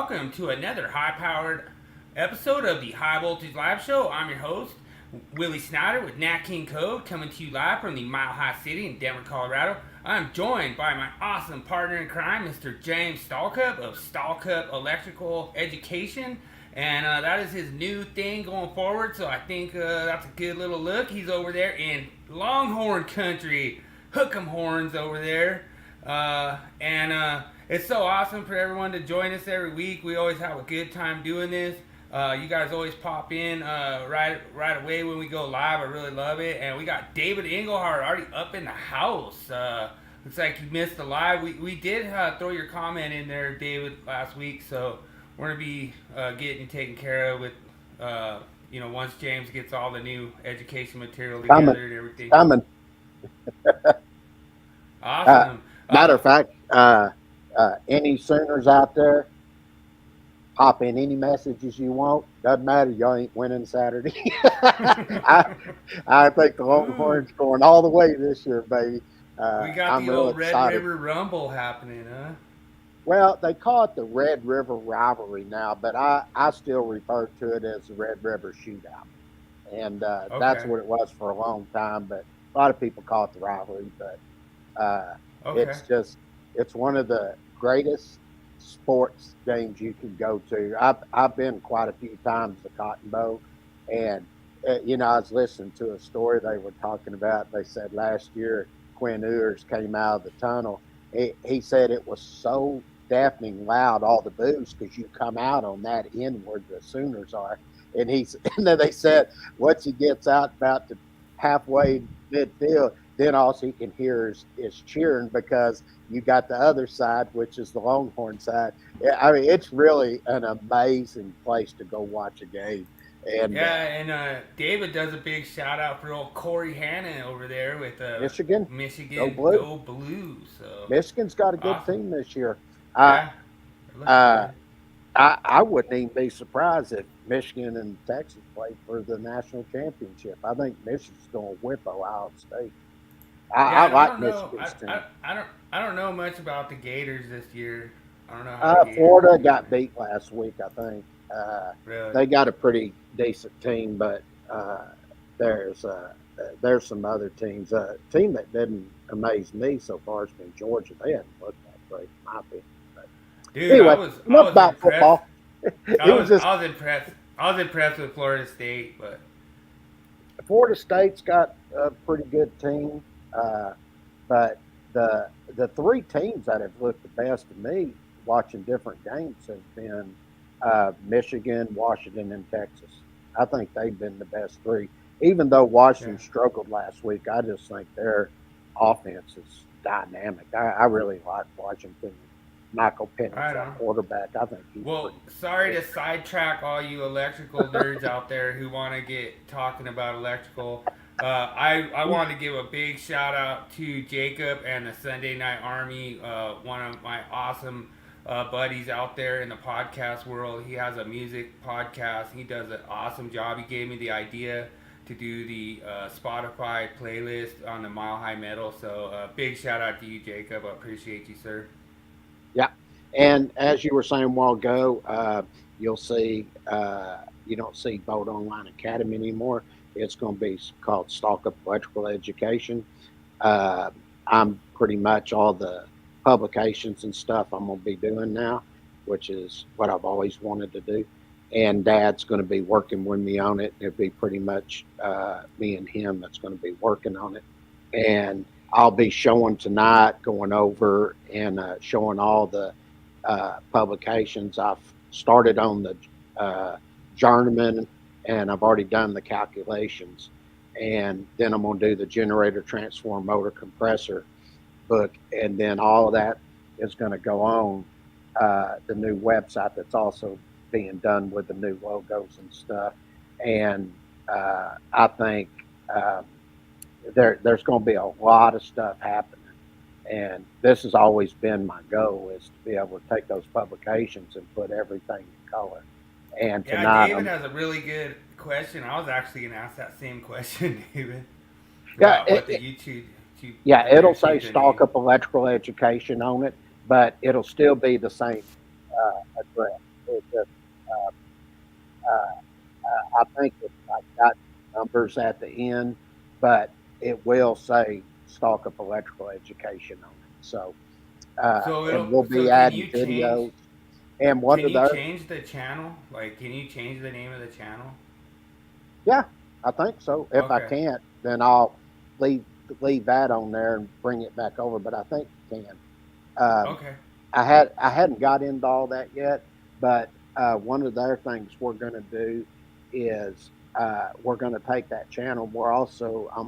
welcome to another high-powered episode of the High Voltage Live Show. I'm your host, Willie Snyder with Nat King Code, coming to you live from the Mile High City in Denver, Colorado. I'm joined by my awesome partner in crime, Mr. James Stallcup of Stallcup Electrical Education. And that is his new thing going forward, so I think that's a good little look. He's over there in Longhorn country, hook 'em horns over there. It's so awesome for everyone to join us every week. We always have a good time doing this. You guys always pop in right away when we go live. I really love it. And we got David Engelhardt already up in the house. Looks like you missed the live. We did throw your comment in there, David, last week. So we're going to be getting taken care of with, once James gets all the new education material together and everything. Awesome. Matter of fact, any Sooners out there, pop in any messages you want. Doesn't matter. Y'all ain't winning Saturday. I think the Longhorns going all the way this year, baby. We got the old Red River Rumble happening, huh? Well, they call it the Red River Rivalry now, but I still refer to it as the Red River Shootout. And that's what it was for a long time, but a lot of people call it the rivalry. But it's one of the greatest sports games you can go to. I've been quite a few times to Cotton Bowl, and I was listening to a story they were talking about. They said last year Quinn Ewers came out of the tunnel. He said it was so deafening loud, all the boos, because you come out on that end where the Sooners are. And then they said once he gets out about the halfway midfield, then all he can hear is cheering, because you got the other side, which is the Longhorn side. I mean, it's really an amazing place to go watch a game. And David does a big shout out for old Corey Hannon over there with Michigan. Go Blue. So Michigan's got a good team this year. Yeah. I wouldn't even be surprised if Michigan and Texas played for the national championship. I think Michigan's going to whip Ohio State. I like Michigan's team. I don't know much about the Gators this year. I don't know how Florida got beat last week, I think. Really? They got a pretty decent team, but there's some other teams. A team that didn't amaze me so far has been Georgia. They haven't looked that great, in my opinion. But dude, anyway, I was about football. I was impressed. I was impressed with Florida State, but Florida State's got a pretty good team. But the three teams that have looked the best to me watching different games have been Michigan, Washington, and Texas. I think they've been the best three. Even though Washington struggled last week, I just think their offense is dynamic. I really like Washington. Michael Penix, our quarterback. I think he's sorry to sidetrack all you electrical nerds out there who want to get talking about electrical. I want to give a big shout out to Jacob and the Sunday Night Army, one of my awesome buddies out there in the podcast world. He has a music podcast. He does an awesome job. He gave me the idea to do the Spotify playlist on the Mile High Metal. So big shout out to you, Jacob. I appreciate you, sir. Yeah, and as you were saying a while ago, you'll see you don't see Boat Online Academy anymore. It's going to be called Stallcup Electrical Education. I'm pretty much all the publications and stuff I'm going to be doing now, which is what I've always wanted to do. And Dad's going to be working with me on it. It'll be pretty much me and him that's going to be working on it. And I'll be showing tonight, going over and showing all the publications. I've started on the journeyman, and I've already done the calculations. And then I'm going to do the generator, transform, motor, compressor book. And then all of that is going to go on the new website that's also being done with the new logos and stuff. And I think there's going to be a lot of stuff happening. And this has always been my goal, is to be able to take those publications and put everything in color. And tonight, David has a really good question. I was actually going to ask that same question, David. It'll say Stallcup Electrical Education on it, but it'll still be the same address. It just, I think it's like got numbers at the end, but it will say Stallcup Electrical Education on it. So, and we'll So be adding videos. And one can of you those, change the channel? Like, can you change the name of the channel? yeah, I think so. If I Okay. can't, then I'll leave leave that on there and bring it back over. But I think you can. Um, Okay. I hadn't got into all that yet, but one of the other things we're going to do is we're going to take that channel. I'm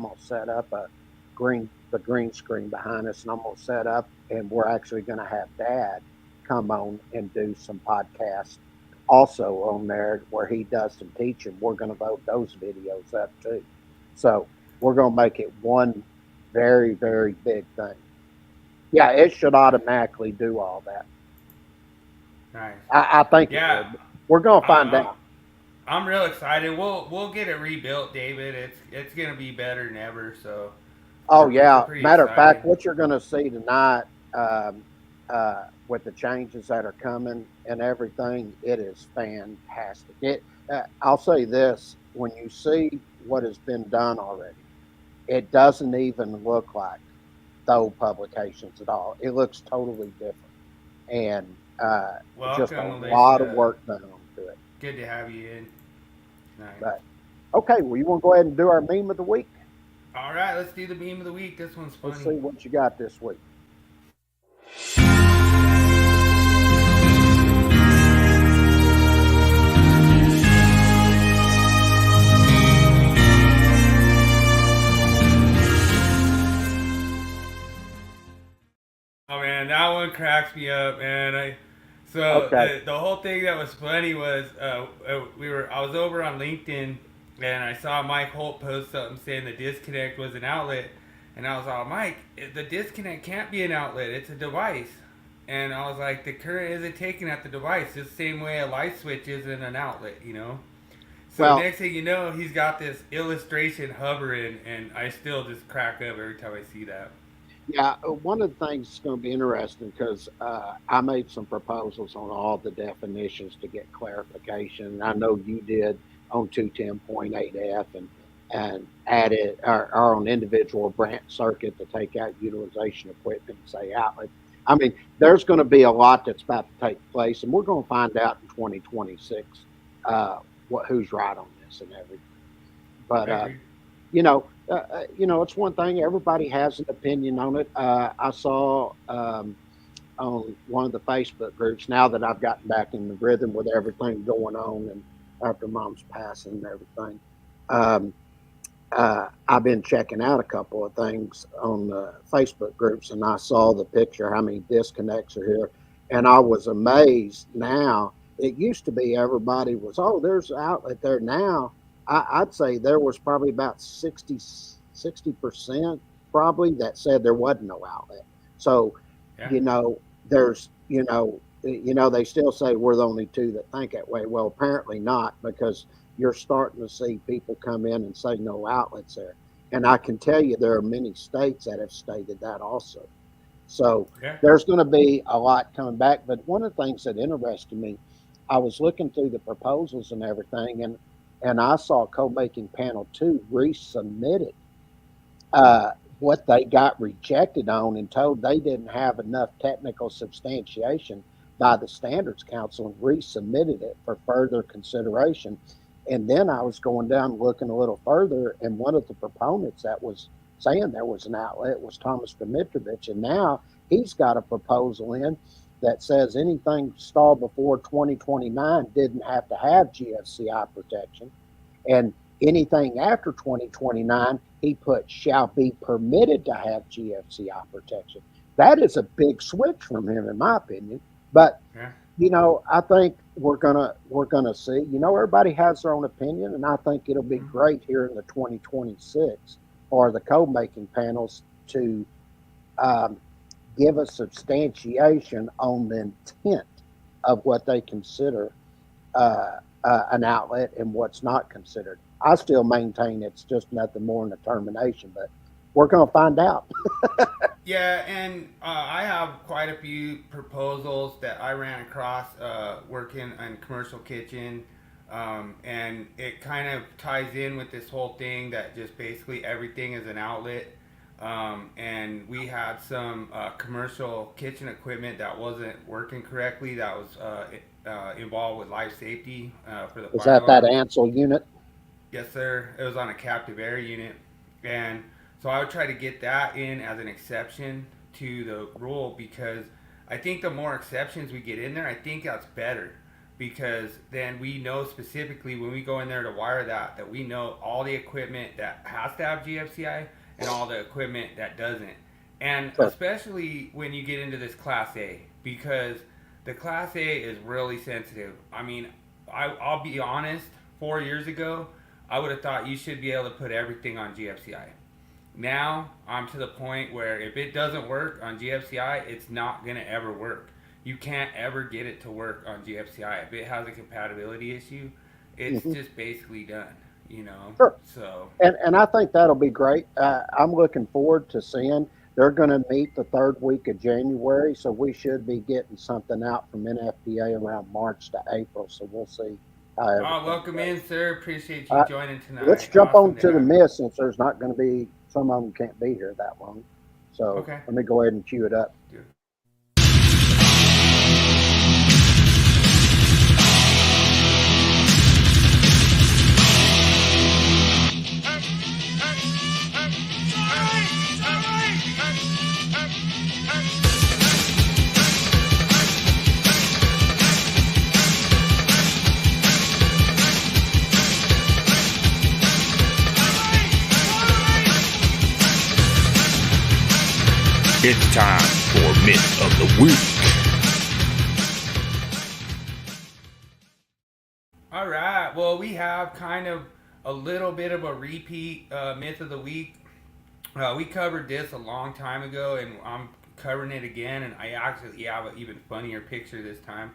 going to set up the green screen behind us, and I'm going to set up, and we're actually going to have Dad come on and do some podcasts also on there where he does some teaching. We're going to load those videos up too. So we're going to make it one very, very big thing. Yeah, it should automatically do all that. Nice. I think it Yeah, would. We're going to I'm find I'm out. I'm real excited. We'll get it rebuilt, David. It's gonna be better than ever. So Oh, we're yeah. pretty Matter of excited. fact, what you're going to see tonight with the changes that are coming and everything, it is fantastic. I'll say this when you see what has been done already, it doesn't even look like the old publications at all. It looks totally different. And just a Welcome, lot of Alicia. work done onto it. Good to have you in tonight. But okay, well, you want to go ahead and do our meme of the week? All right, let's do the meme of the week. This one's Let's funny. see what you got this week. Oh man, that one cracks me up, man. So Okay. the whole thing that was funny was I was over on LinkedIn and I saw Mike Holt post something saying the disconnect was an outlet, and I was all, Mike, the disconnect can't be an outlet, it's a device. And I was like, the current isn't taken at the device, just the same way a light switch isn't an outlet, you know. So Well, next thing you know, he's got this illustration hovering, and I still just crack up every time I see that. yeah, one of the things that's going to be interesting because I made some proposals on all the definitions to get clarification. I know you did on 210.8F and added our own individual branch circuit to take out utilization equipment and say outlet. I mean, there's going to be a lot that's about to take place, and we're going to find out in 2026 who's right on this and everything. But I agree. it's one thing. Everybody has an opinion on it. I saw on one of the Facebook groups now that I've gotten back in the rhythm with everything going on and after Mom's passing and everything. Um, I've been checking out a couple of things on the Facebook groups, and I saw the picture how many disconnects are here, and I was amazed. Now it used to be everybody was, oh, there's an outlet there. Now I'd say there was probably about 60% probably that said there wasn't no outlet. So Yeah. you know there's they still say we're the only two that think that way. Well, apparently not, because you're starting to see people come in and say no outlets there. And I can tell you there are many states that have stated that also. So Yeah. there's going to be a lot coming back. But one of the things that interested me, I was looking through the proposals and everything, and I saw co-making panel 2 resubmitted uh, what they got rejected on and told they didn't have enough technical substantiation by the Standards Council and resubmitted it for further consideration. And then I was going down looking a little further, and one of the proponents that was saying there was an outlet was Thomas Dimitrovich, and now he's got a proposal in that says anything installed before 2029 didn't have to have GFCI protection, and anything after 2029, he put shall be permitted to have GFCI protection. That is a big switch from him, in my opinion. But Yeah. I think we're gonna see. Everybody has their own opinion, and I think it'll be great here in the 2026 for the code making panels to um, give a substantiation on the intent of what they consider an outlet and what's not considered. I still maintain it's just nothing more than a termination, but we're going to find out. Yeah, and I have quite a few proposals that I ran across working in commercial kitchen, and it kind of ties in with this whole thing that just basically everything is an outlet. And we had some commercial kitchen equipment that wasn't working correctly. That was involved with life safety for the Is fire that alarm. Ansel unit? Yes, sir. It was on a captive air unit, and so I would try to get that in as an exception to the rule because I think the more exceptions we get in there, I think that's better because then we know specifically when we go in there to wire that we know all the equipment that has to have GFCI and all the equipment that doesn't, and Sure. especially when you get into this Class A because the Class A is really sensitive. I mean, I'll be honest. 4 years ago, I would have thought you should be able to put everything on GFCI. Now I'm to the point where if it doesn't work on GFCI, it's not gonna ever work. You can't ever get it to work on GFCI. If it has a compatibility issue, it's Hmm. just basically done. You know. Sure. So And I think that'll be great. I'm looking forward to seeing. They're going to meet the third week of January, so we should be getting something out from NFPA around March to April. So we'll see how everything welcome goes. in, sir. Appreciate you Uh, joining let's tonight. jump Awesome on to to the have you. myth since there's not going to be some of them can't be here that long. So Okay. let me go ahead and cue it up. Dude. It's time for Myth of the Week. All right. Well, we have kind of a little bit of a repeat myth of the week. We covered this a long time ago, and I'm covering it again. And I actually have an even funnier picture this time.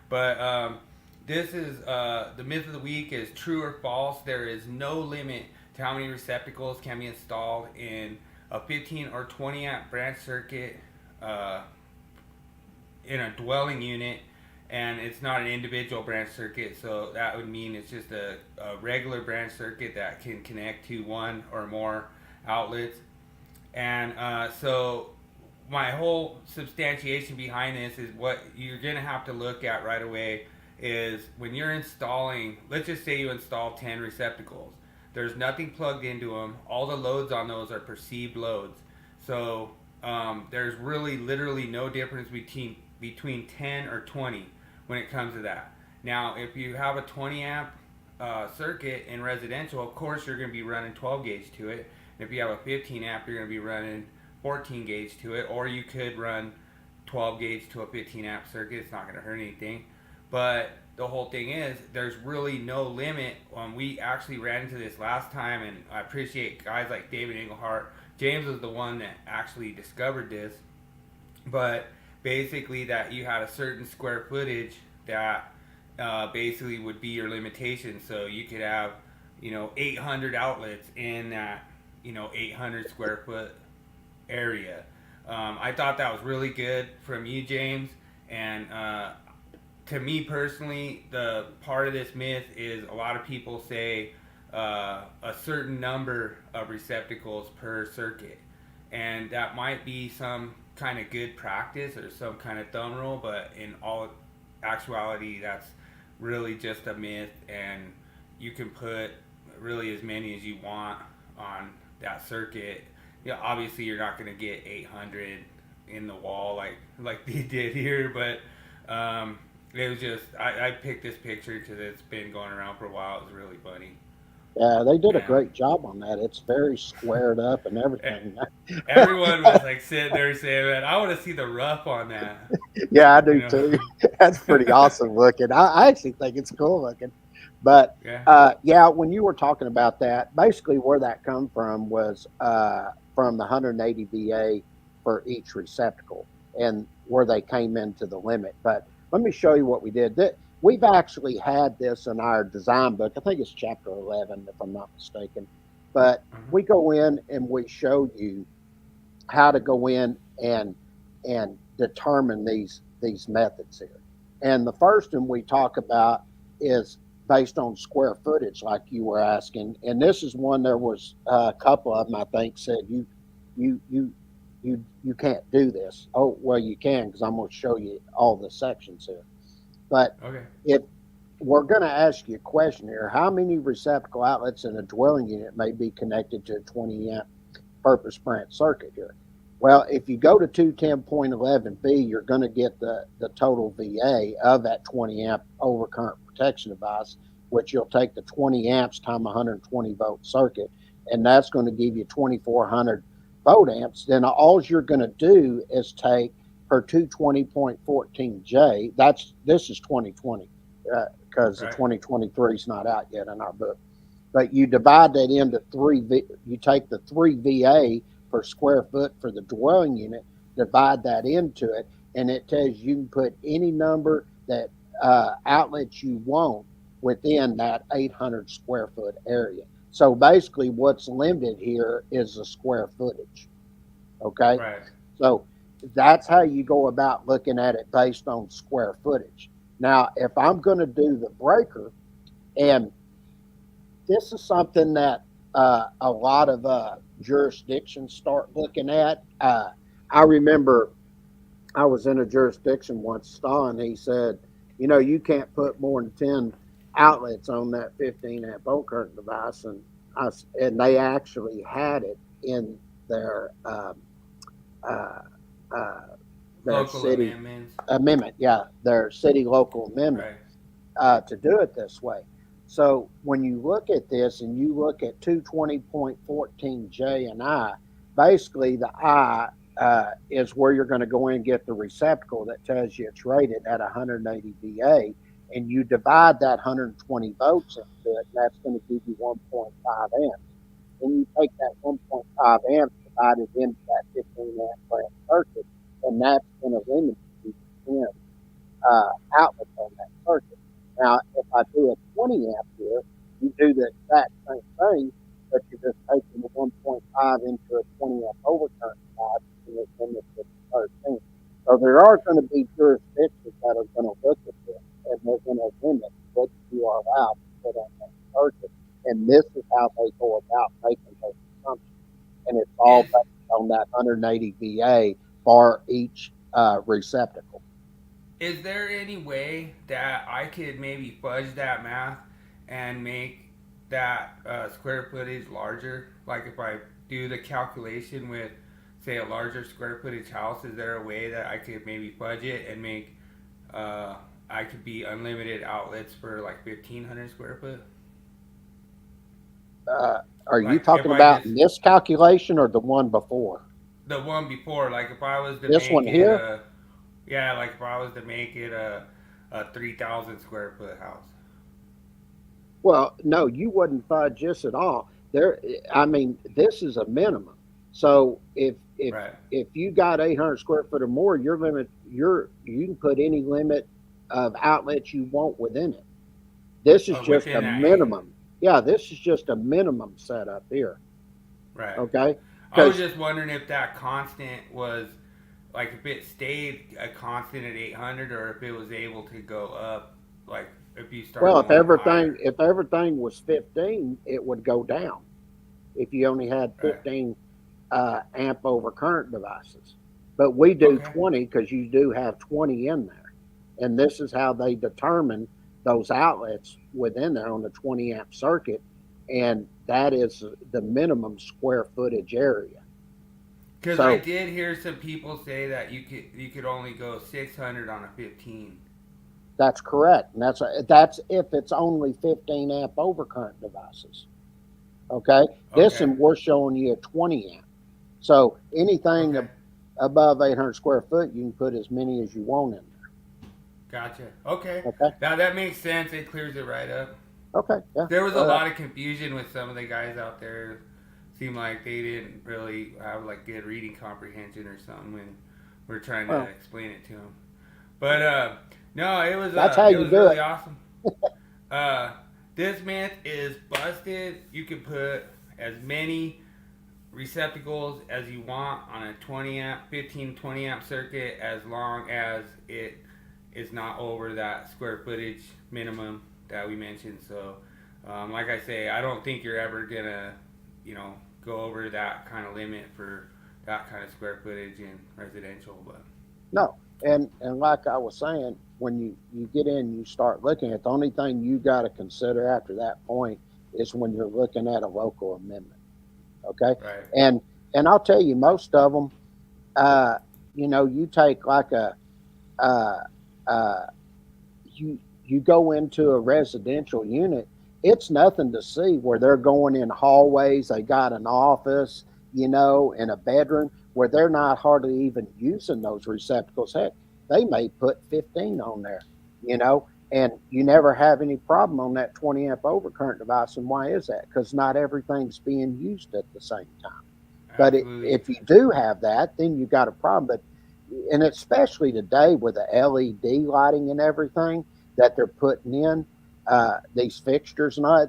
But this is the myth of the week is true or false. There is no limit to how many receptacles can be installed in a 15 or 20 amp branch circuit in a dwelling unit, and it's not an individual branch circuit, so that would mean it's just a regular branch circuit that can connect to one or more outlets. And so my whole substantiation behind this is what you're going to have to look at right away is when you're installing, let's just say you install 10 receptacles. There's nothing plugged into them. All the loads on those are perceived loads. So there's really literally no difference between 10 or 20 when it comes to that. Now, if you have a 20 amp circuit in residential, of course you're going to be running 12 gauge to it. And if you have a 15 amp, you're going to be running 14 gauge to it. Or you could run 12 gauge to a 15 amp circuit. It's not going to hurt anything. But the whole thing is, there's really no limit. We actually ran into this last time, and I appreciate guys like David Englehart. James was the one that actually discovered this. But basically, that you had a certain square footage that basically would be your limitation. So you could have, 800 outlets in that, 800 square foot area. I thought that was really good from you, James, and to me personally, the part of this myth is a lot of people say a certain number of receptacles per circuit, and that might be some kind of good practice or some kind of thumb rule, but in all actuality, that's really just a myth, and you can put really as many as you want on that circuit. Obviously you're not going to get 800 in the wall like they did here, but it was just I picked this picture because it's been going around for a while. It was really funny. Yeah, they did a Yeah. great job on that. It's very squared up and everything. Everyone was like sitting there saying, "Man, I want to see the rough on that." Yeah, I do You know? too. That's pretty awesome looking. I actually think it's cool looking. But Yeah. yeah, when you were talking about that, basically where that come from was from the 180 VA for each receptacle and where they came into the limit. But let me show you what we did. We've actually had this in our design book. I think it's chapter 11, if I'm not mistaken. but we go in and we show you how to go in and determine these methods here. And the first one we talk about is based on square footage, like you were asking. And this is one, there was a couple of them I think said you can't do this. Oh, well, you can, because I'm going to show you all the sections here. But if we're going to ask you a question here, how many receptacle outlets in a dwelling unit may be connected to a 20 amp purpose branch circuit here? Well, if you go to 210.11b, you're going to get the total VA of that 20 amp overcurrent protection device, which you'll take the 20 amps times 120 volt circuit, and that's going to give you 2,400 volt amps. Then all you're going to do is take per 220.14J, this is 2020, because the 2023 is not out yet in our book. But you divide that into you take the 3 VA per square foot for the dwelling unit, divide that into it, and it tells you can put any number that outlets you want within that 800 square foot area. So basically what's limited here is the square footage. Okay? Right. So that's how you go about looking at it based on square footage. Now, if I'm going to do the breaker, and this is something that a lot of jurisdictions start looking at. I remember I was in a jurisdiction once, and he said, you can't put more than 10 outlets on that 15 amp overcurrent device, and they actually had it in their local city amendment, their city local amendment, to do it this way. So when you look at this and you look at 220.14J and I, basically the I is where you're going to go in and get the receptacle that tells you it's rated at 180 VA, and you divide that 120 volts into it, and that's going to give you 1.5 amps. Then you take that 1.5 amps, divide it into that 15 amp branch circuit, and that's going to limit you to 10 outlets on that circuit. Now, if I do a 20 amp here, you do the exact same thing, but you're just taking the 1.5 into a 20 amp overcurrent device, and it's limits to 13. So there are going to be jurisdictions that are going to look at this, and they're going to limit what you are allowed to put on that circuit. And this is how they go about making those assumptions. And it's all based on that 180 VA for each receptacle. Is there any way that I could maybe fudge that math and make that square footage larger? Like if I do the calculation with, say, a larger square footage house, is there a way that I could maybe fudge it and make I could be unlimited outlets for like 1,500 square foot? Are you talking about this calculation or the one before? The one before, like if I was to this make one it here? like if I was to make it a 3,000 square foot house. Well, no, you wouldn't fudge this at all. This is a minimum. So if you got 800 square foot or more, your limit, you can put any limit of outlets you want within it. This is just a minimum. Yeah, this is just a minimum setup here. Right. Okay. I was just wondering if that constant was, like, if it stayed a constant at 800, or if it was able to go up, like if you start. Well, if everything was 15, it would go down. If you only had 15 amp overcurrent devices, but we do 20 because you do have 20 in there, and this is how they determine those outlets within there on the 20 amp circuit, and that is the minimum square footage area. Because I did hear some people say that you could only go 600 on a 15. That's correct, and that's if it's only 15 amp overcurrent devices. Okay, this and we're showing you a 20 amp. So anything above 800 square foot, you can put as many as you want in there. Gotcha. Okay. Now that makes sense. It clears it right up. Okay. Yeah. There was a lot of confusion with some of the guys out there. Seemed like they didn't really have like good reading comprehension or something when we're trying to explain it to them. But no, it was that's how you do really it. Awesome. This myth is busted. You can put as many receptacles as you want on a 20 amp, 15, 20 amp circuit, as long as it is not over that square footage minimum that we mentioned. So, like I say, I don't think you're ever gonna, go over that kind of limit for that kind of square footage in residential. But No, and like I was saying, when you get in, you start looking at the only thing you got to consider after that point is when you're looking at a local amendment. Okay, right, and I'll tell you, most of them, you take like uh, uh, you go into a residential unit, it's nothing to see where they're going in hallways. They got an office, in a bedroom where they're not hardly even using those receptacles. Heck, they may put 15 on there, and you never have any problem on that 20 amp overcurrent device. And why is that? Because not everything's being used at the same time. But if you do have that, then you got a problem. But and especially today with the LED lighting and everything that they're putting in, these fixtures and all,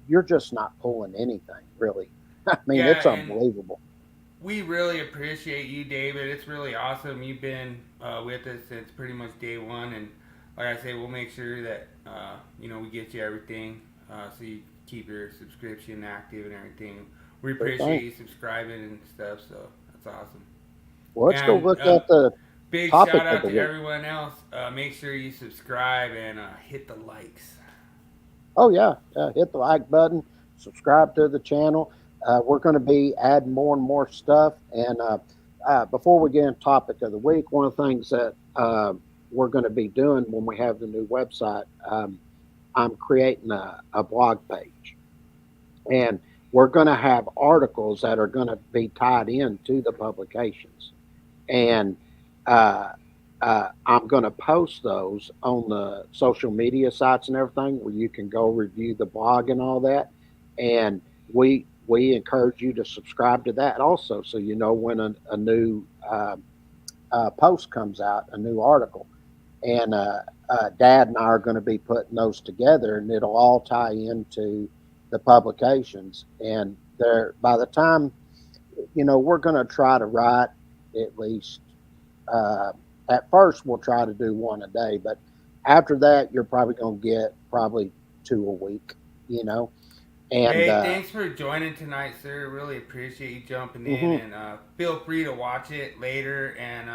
you're just not pulling anything really. I mean, it's unbelievable. We really appreciate you, David. It's really awesome. You've been with us since pretty much day one, and like I say, we'll make sure that we get you everything so you keep your subscription active and everything. We appreciate you subscribing and stuff, so that's awesome. Well, let's go look at the big topic shout out of the to week. Everyone else. Make sure you subscribe and hit the likes. Oh yeah, hit the like button, subscribe to the channel. We're going to be adding more and more stuff. And before we get into topic of the week, one of the things that we're going to be doing when we have the new website, I'm creating a blog page, and we're going to have articles that are going to be tied into the publications, and I'm going to post those on the social media sites and everything where you can go review the blog and all that. And we encourage you to subscribe to that also, so you know when a new post comes out, a new article. And Dad and I are going to be putting those together, and it'll all tie into the publications. And by the time, we're going to try to write at least. At first, we'll try to do one a day, but after that, you're probably going to get probably 2 a week. And hey, thanks for joining tonight, sir. Really appreciate you jumping in, and feel free to watch it later. And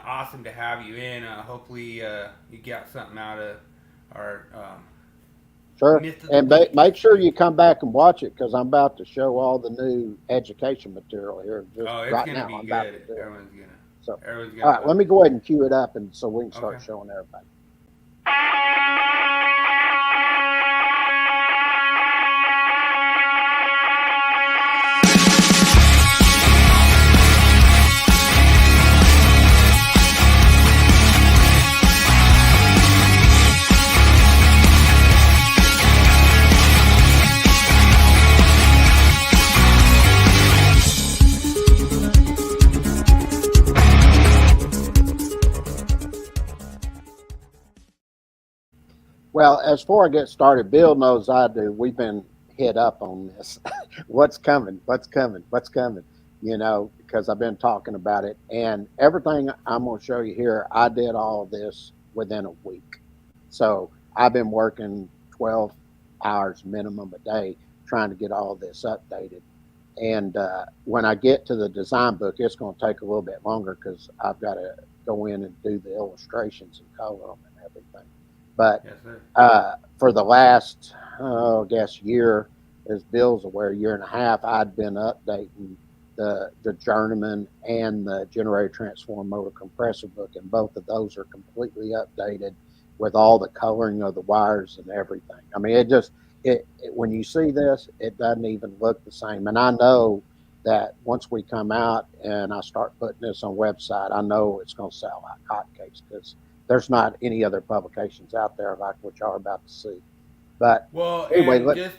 awesome to have you in. Hopefully, you got something out of our. Sure, and make sure you come back and watch it, because I'm about to show all the new education material here. It's right gonna now, be I'm good. about to do Everyone's gonna. So, everyone's gonna all right, let me go ahead and cue it up, and so we can start showing everybody. Well, as before I get started, Bill knows I do. We've been hit up on this. What's coming? What's coming? What's coming? Because I've been talking about it. And everything I'm going to show you here, I did all of this within a week. So I've been working 12 hours minimum a day trying to get all of this updated. And when I get to the design book, it's going to take a little bit longer because I've got to go in and do the illustrations and color them and everything. But for the last, year, as Bill's aware, year and a half, I'd been updating the journeyman and the generator transform motor compressor book, and both of those are completely updated with all the coloring of the wires and everything. I mean, it when you see this, it doesn't even look the same. And I know that once we come out and I start putting this on website, I know it's going to sell like hotcakes, because there's not any other publications out there like what y'all are about to see. But anyway,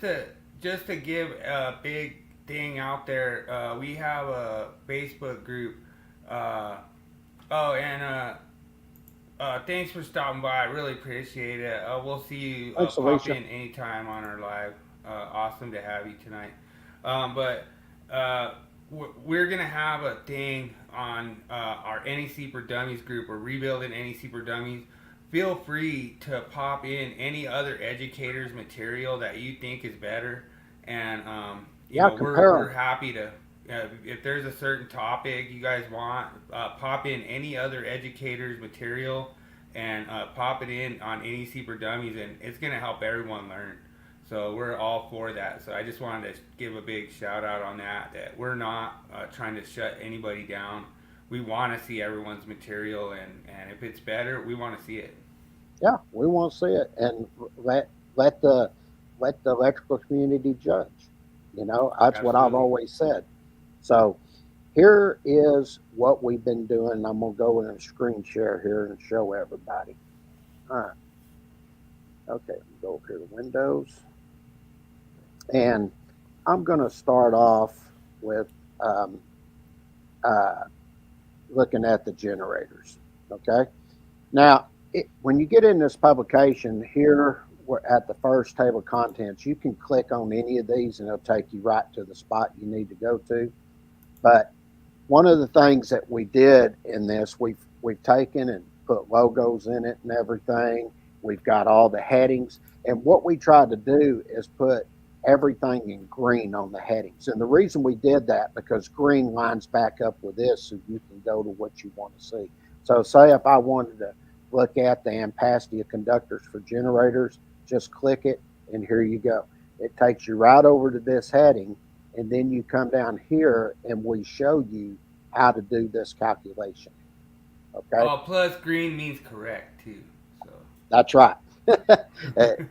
just to give a big thing out there, we have a Facebook group. Thanks for stopping by. I really appreciate it. We'll see you pop in anytime on our live awesome to have you tonight. But we're gonna have a thing on our NEC for Dummies group. We're rebuilding NEC for Dummies. Feel free to pop in any other educators' material that you think is better, and Yeah, compare we're them. happy to. If there's a certain topic you guys want, pop in any other educators' material and pop it in on NEC for Dummies, and it's gonna help everyone learn. So we're all for that. So I just wanted to give a big shout out on that. That we're not trying to shut anybody down. We want to see everyone's material, and if it's better, we want to see it. Yeah, we want to see it, and let let the let the electrical community judge. That's what I've Absolutely. always said. So here is what we've been doing. I'm gonna go in a screen share here and show everybody. All right. Okay. Go over here to Windows, and I'm gonna start off with um, uh, looking at the generators. Okay. Now, when you get in this publication here, we're at the first table of contents. You can click on any of these, and it'll take you right to the spot you need to go to. But one of the things that we did in this, we've taken and put logos in it and everything. We've got all the headings, and what we tried to do is put everything in green on the headings. And the reason we did that because green lines back up with this, so you can go to what you want to see. So, say if I wanted to look at the ampacity of conductors for generators, just click it, and here you go. It takes you right over to this heading, and then you come down here and we show you how to do this calculation. Okay, Plus green means correct too. So that's right. It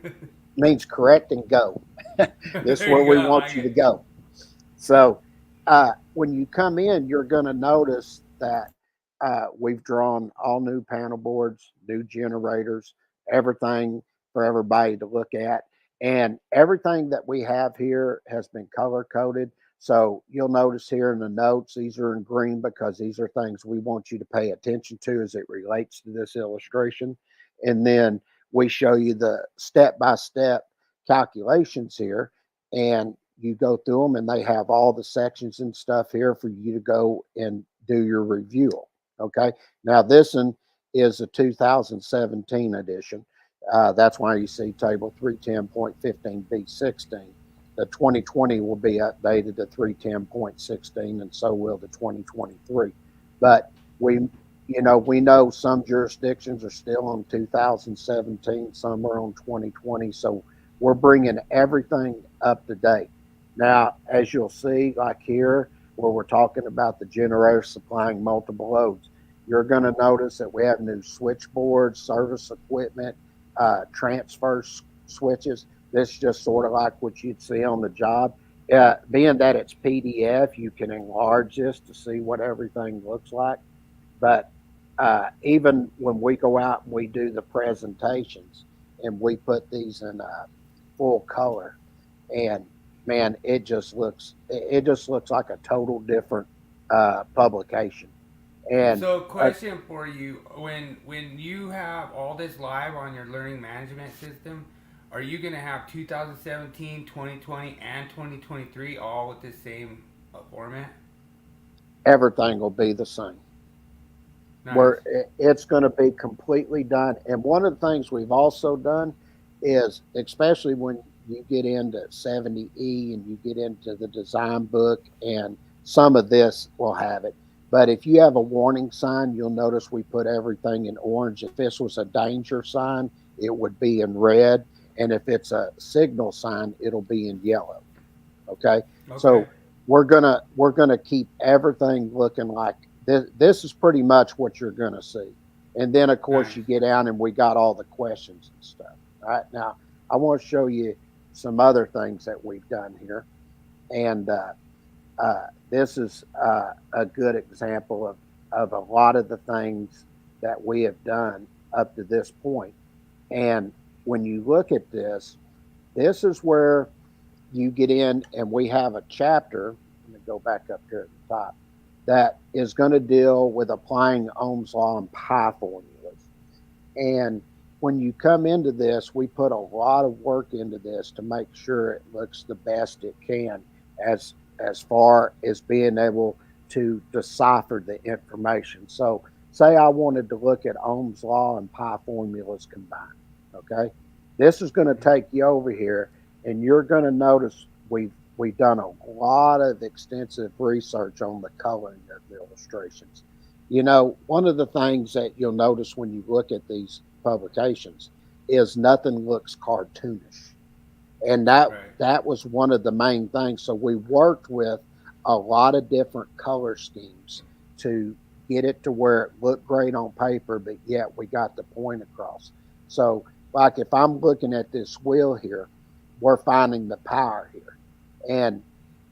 means correct and go. This is there where you go. we I want like you to it. go. So when you come in, you're going to notice that we've drawn all new panel boards, new generators, everything for everybody to look at. And everything that we have here has been color coded. So you'll notice here in the notes, these are in green because these are things we want you to pay attention to as it relates to this illustration. And then we show you the step by step calculations here. And you go through them, and they have all the sections and stuff here for you to go and do your review. Okay. Now, this one is a 2017 edition. That's why you see table 310.15B16. The 2020 will be updated to 310.16, and so will the 2023. But we know some jurisdictions are still on 2017, some are on 2020. So we're bringing everything up to date. Now, as you'll see, like here, where we're talking about the generator supplying multiple loads, you're going to notice that we have new switchboards, service equipment, transfer switches. This is just sort of like what you'd see on the job. Being that it's PDF, you can enlarge this to see what everything looks like. But even when we go out and we do the presentations and we put these in full color, and man, it just looks like a total different publication. And So, question for you: when you have all this live on your learning management system, are you gonna have 2017, 2020, and 2023 all with the same format? everything will be the same. Nice. Where it's going to be completely done. And one of the things we've also done is, especially when you get into 70E and you get into the design book, and some of this will have it. But if you have a warning sign, you'll notice we put everything in orange. If this was a danger sign, it would be in red. And if it's a signal sign, it'll be in yellow. Okay. Okay. So we're gonna keep everything looking like this. This is pretty much what you're gonna see. And then of course Nice. you get out and we got all the questions and stuff. All right. Now I want to show you some other things that we've done here. And this is a good example of a lot of the things that we have done up to this point. And when you look at this, this is where you get in, and we have a chapter. Let me go back up here at the top that is going to deal with applying Ohm's law and pi formulas. And when you come into this, we put a lot of work into this to make sure it looks the best it can as far as being able to decipher the information. So say I wanted to look at Ohm's law and pi formulas combined. Okay. This is going to take you over here, and you're going to notice we've done a lot of extensive research on the coloring of the illustrations. You know, one of the things that you'll notice when you look at these publications is nothing looks cartoonish. And that was one of the main things. So we worked with a lot of different color schemes to get it to where it looked great on paper, but yet we got the point across. So like if I'm looking at this wheel here, we're finding the power here. And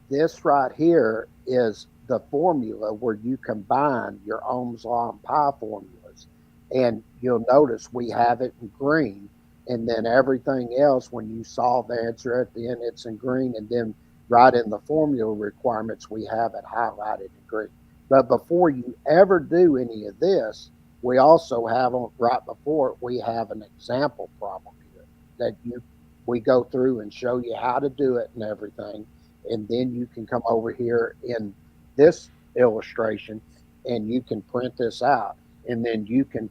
this right here is the formula where you combine your Ohm's law and pi formulas. And you'll notice we have it in green. And then everything else, when you solve the answer at the end, it's in green. And then right in the formula requirements, we have it highlighted in green. But before you ever do any of this, we also have on right before it, we have an example problem here that we go through and show you how to do it and everything. And then you can come over here in this illustration and you can print this out. And then you can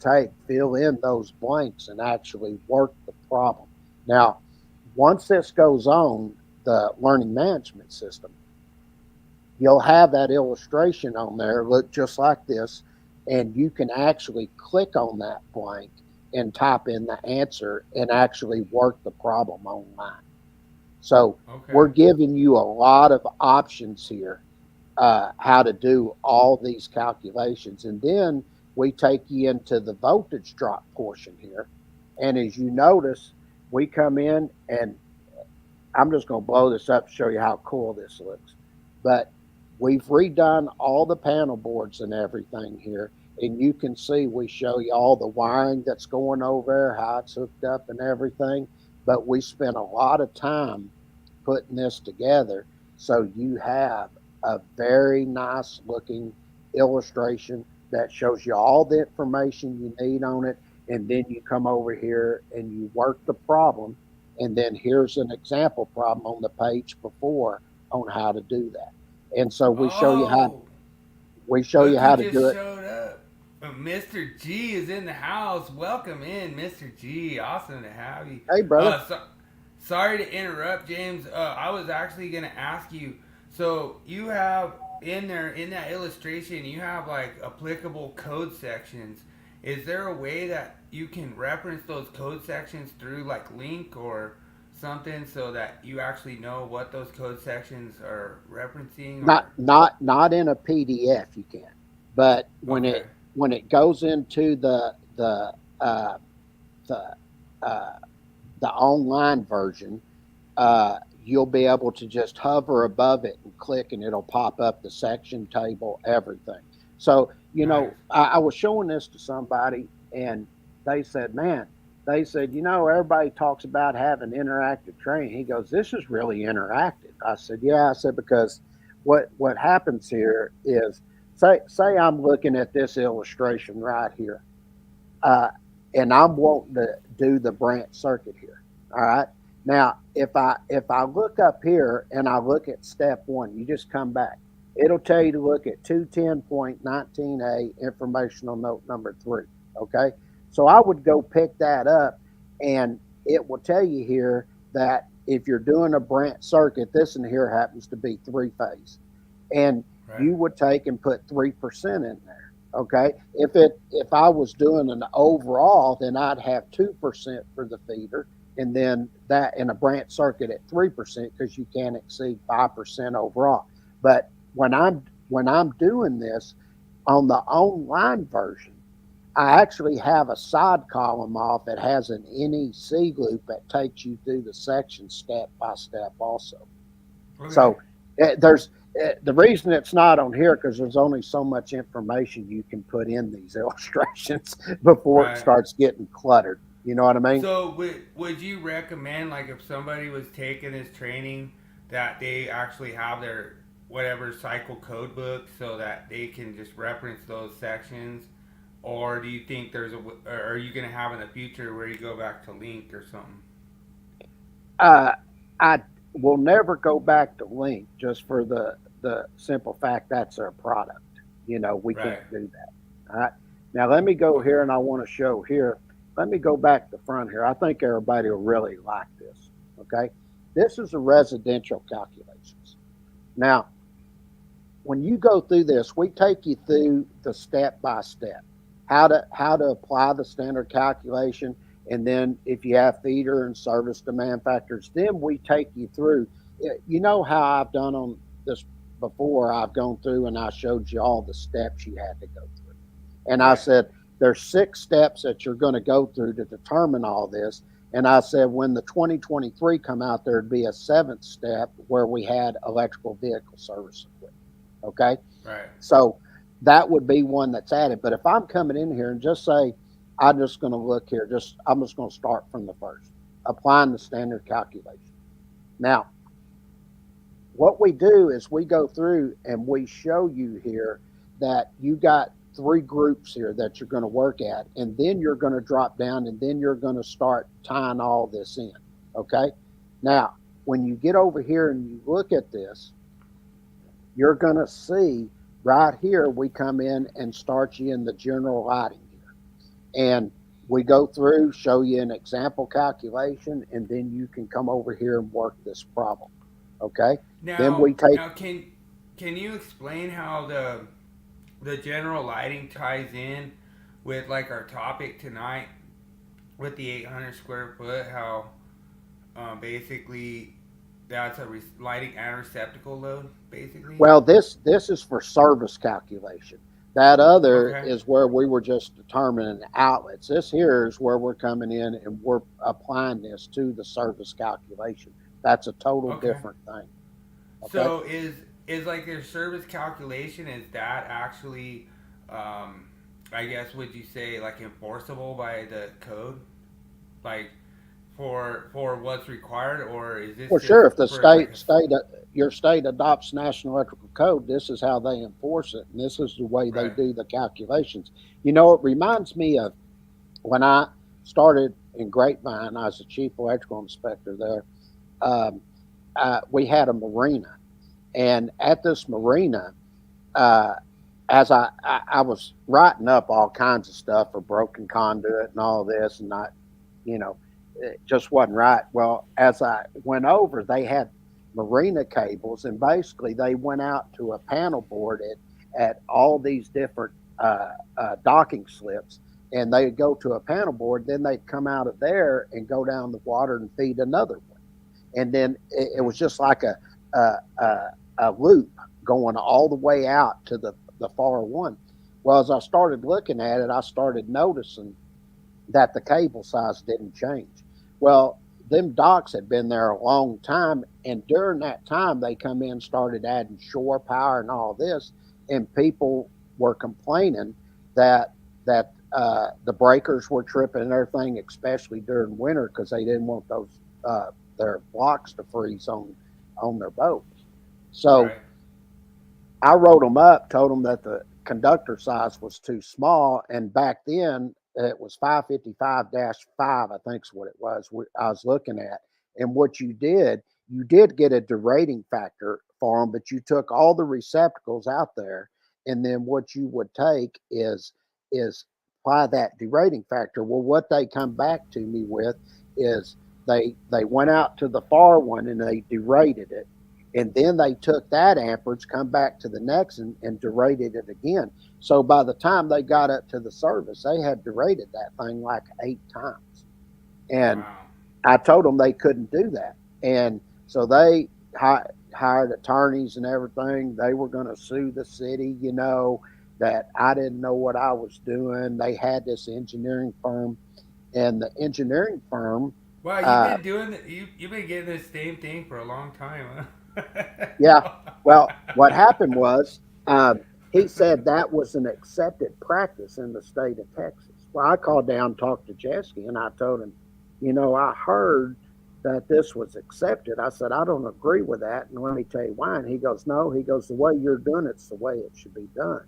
fill in those blanks and actually work the problem. Now, once this goes on the learning management system, you'll have that illustration on there, look just like this, and you can actually click on that blank and type in the answer and actually work the problem online. So we're giving you a lot of options here, how to do all these calculations. And then we take you into the voltage drop portion here. And as you notice, we come in and I'm just going to blow this up to show you how cool this looks. But we've redone all the panel boards and everything here. And you can see we show you all the wiring that's going over there, how it's hooked up and everything. But we spent a lot of time putting this together so you have a very nice looking illustration that shows you all the information you need on it. And then you come over here and you work the problem. And then here's an example problem on the page before on how to do that. And so we show you how to do it. Showed up. Mr. G is in the house. Welcome in, Mr. G. Awesome to have you. Hey, brother. Sorry to interrupt, James. I was actually going to ask you. So you have in that illustration, you have like applicable code sections. Is there a way that you can reference those code sections through like link or something so that you actually know what those code sections are referencing? Not in a PDF you can, but when it goes into the online version, you'll be able to just hover above it and click, and it'll pop up the section table, everything. So, you know, I was showing this to somebody, and they said, everybody talks about having interactive training. He goes, this is really interactive. I said, yeah. I said, because what happens here is, say I'm looking at this illustration right here, and I'm wanting to do the branch circuit here. All right. Now, if I look up here and I look at step 1, you just come back. It'll tell you to look at 210.19a informational note number 3. Okay. So I would go pick that up, and it will tell you here that if you're doing a branch circuit, this in here happens to be 3-phase, and you would take and put 3% in there. Okay. If I was doing an overall, then I'd have 2% for the feeder. And then that in a branch circuit at 3%, because you can't exceed 5% overall. But when I'm doing this on the online version, I actually have a side column off that has an NEC loop that takes you through the section step by step also. Okay. So there's the reason it's not on here because there's only so much information you can put in these illustrations before it starts getting cluttered. You know what I mean? So would you recommend, like, if somebody was taking this training, that they actually have their whatever cycle code book so that they can just reference those sections? or do you think or are you gonna have in the future where you go back to Link or something? Uh, I will never go back to Link just for the simple fact that's their product. We Right. can't do that. All right. Now let me go Okay. here, and I want to show here. Let me go back to front here. I think everybody will really like this. Okay. This is a residential calculations. Now, when you go through this, we take you through the step by step, how to apply the standard calculation, and then if you have feeder and service demand factors, then we take you through. You know how I've done on this before. I've gone through and I showed you all the steps you had to go through, and I Right. said there's 6 steps that you're going to go through to determine all this. And I said when the 2023 come out, there'd be a 7th step where we had electrical vehicle service equipment. Okay. Right. So that would be one that's added. But if I'm coming in here and just say, I'm just going to look here, I'm just going to start from the first, applying the standard calculation. Now, what we do is we go through and we show you here that you got 3 groups here that you're going to work at, and then you're going to drop down and then you're going to start tying all this in. Okay. Now, when you get over here and you look at this, you're going to see right here, we come in and start you in the general lighting here. And we go through, show you an example calculation, and then you can come over here and work this problem. Okay. Then Now, we take, now, can you explain how the general lighting ties in with like our topic tonight with the 800 square foot? How basically that's a lighting and receptacle load, basically. well, this is for service calculation. That other Okay. is where we were just determining the outlets. This here is where we're coming in and we're applying this to the service calculation. That's a total Okay. different thing. Okay. So is like their service calculation, is that actually, I guess, would you say like enforceable by the code, like for what's required, or is this For just sure, if the for like your state adopts national electrical code, this is how they enforce it, and this is the way they right? do the calculations. It reminds me of when I started in Grapevine. I was the chief electrical inspector there. Um, we had a marina, and at this marina, uh, as I was writing up all kinds of stuff for broken conduit and all this, and you know, it just wasn't right. Well, as I went over, they had marina cables, and basically they went out to a panel board at all these different docking slips, and they'd go to a panel board, then they'd come out of there and go down the water and feed another one, and then it was just like a loop going all the way out to the far one. Well, as I started looking at it, I started noticing that the cable size didn't change. Well, them docks had been there a long time, and during that time, they come in, started adding shore power and all this, and people were complaining that the breakers were tripping and everything, especially during winter, because they didn't want those their blocks to freeze on their boats. So Right. I wrote them up, told them that the conductor size was too small, and back then it was 555-5, I think is what it was. I was looking at, and what you did get a derating factor for them, but you took all the receptacles out there, and then what you would take is apply that derating factor. Well, what they come back to me with is they went out to the far one and they derated it, and then they took that amperage, come back to the next and derated it again. So by the time they got up to the service, they had derated that thing like 8 times. And Wow. I told them they couldn't do that. And so they hired attorneys and everything. They were going to sue the city, that I didn't know what I was doing. They had this engineering firm, and the engineering firm, Wow, you've uh, been doing you've been getting this same thing for a long time, yeah, huh? well, what happened was he said that was an accepted practice in the state of Texas. Well, I called down, talked to Jesky, and I told him, I heard that this was accepted. I said, I don't agree with that. And let me tell you why. And he goes, no, he goes, the way you're doing it's the way it should be done.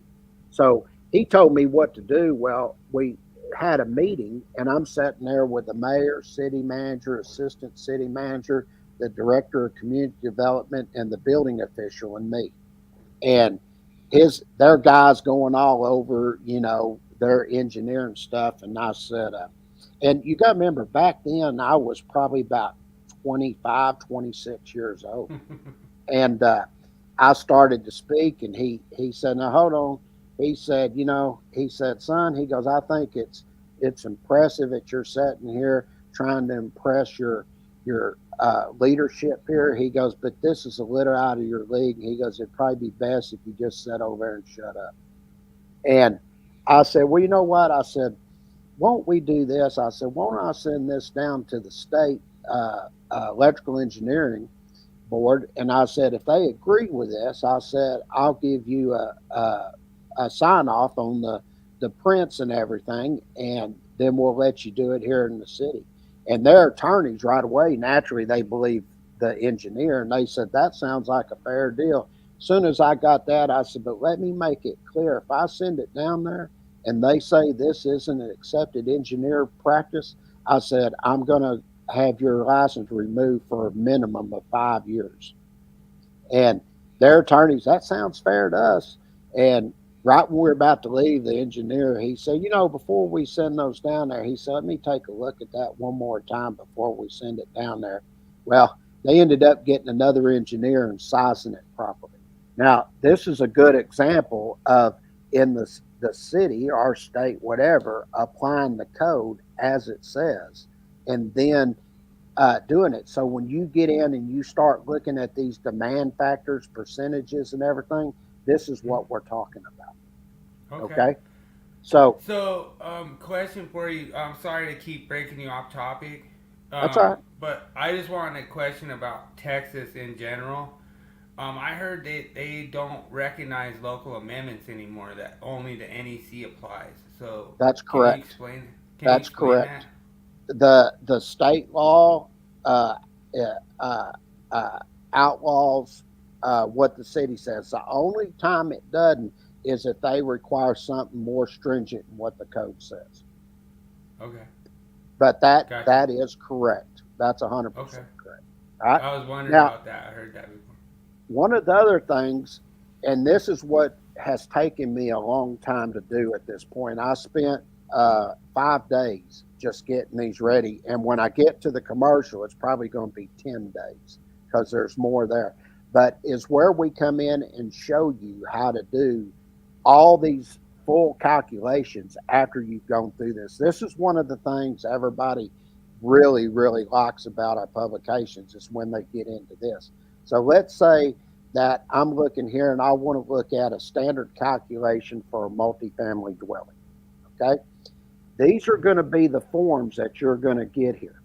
So he told me what to do. Well, we had a meeting, and I'm sitting there with the mayor, city manager, assistant city manager, the director of community development, and the building official, and me. And their guys going all over, their engineering stuff. And I said, and you got to remember, back then I was probably about 25, 26 years old. And I started to speak, and he said, "Now hold on." He said, he said, "Son," he goes, "I think it's impressive that you're sitting here trying to impress your leadership here." He goes, "But this is a little out of your league." He goes, "It'd probably be best if you just sat over there and shut up." And I said, "Well, you know what?" I said, "Won't we do this?" I said, "Won't I send this down to the state electrical engineering board?" And I said, "If they agree with this," I said, "I'll give you a sign off on the prints and everything, and then we'll let you do it here in the city." And their attorneys right away, naturally, they believe the engineer, and they said, "That sounds like a fair deal." As soon as I got that, I said, "But let me make it clear. If I send it down there and they say this isn't an accepted engineer practice," I said, "I'm going to have your license removed for a minimum of 5 years." And their attorneys, "That sounds fair to us." And right when we were about to leave, the engineer, he said, "Before we send those down there," he said, "let me take a look at that one more time before we send it down there." Well, they ended up getting another engineer and sizing it properly. Now, this is a good example of in the city, our state, whatever, applying the code as it says, and then doing it. So when you get in and you start looking at these demand factors, percentages, and everything, this is what we're talking about. Okay. So So, question for you. I'm sorry to keep breaking you off topic, that's all right. but I just wanted a question about Texas in general. I heard they don't recognize local amendments anymore. That only the NEC applies. So, That's can you correct. explain? Can you That's explain that? correct. The state law uh, uh, uh, outlaws what the city says. The only time it doesn't is if they require something more stringent than what the code says. Okay, But that gotcha. that is correct. That's 100% Okay, correct. All right. I was wondering Now, about that. I heard that before. one of the other things, and this is what has taken me a long time to do at this point. I spent 5 days just getting these ready, and when I get to the commercial, it's probably going to be 10 days because there's more there. But is where we come in and show you how to do all these full calculations after you've gone through this. This is one of the things everybody really, really likes about our publications is when they get into this. So let's say that I'm looking here and I want to look at a standard calculation for a multifamily dwelling. Okay. These are going to be the forms that you're going to get here.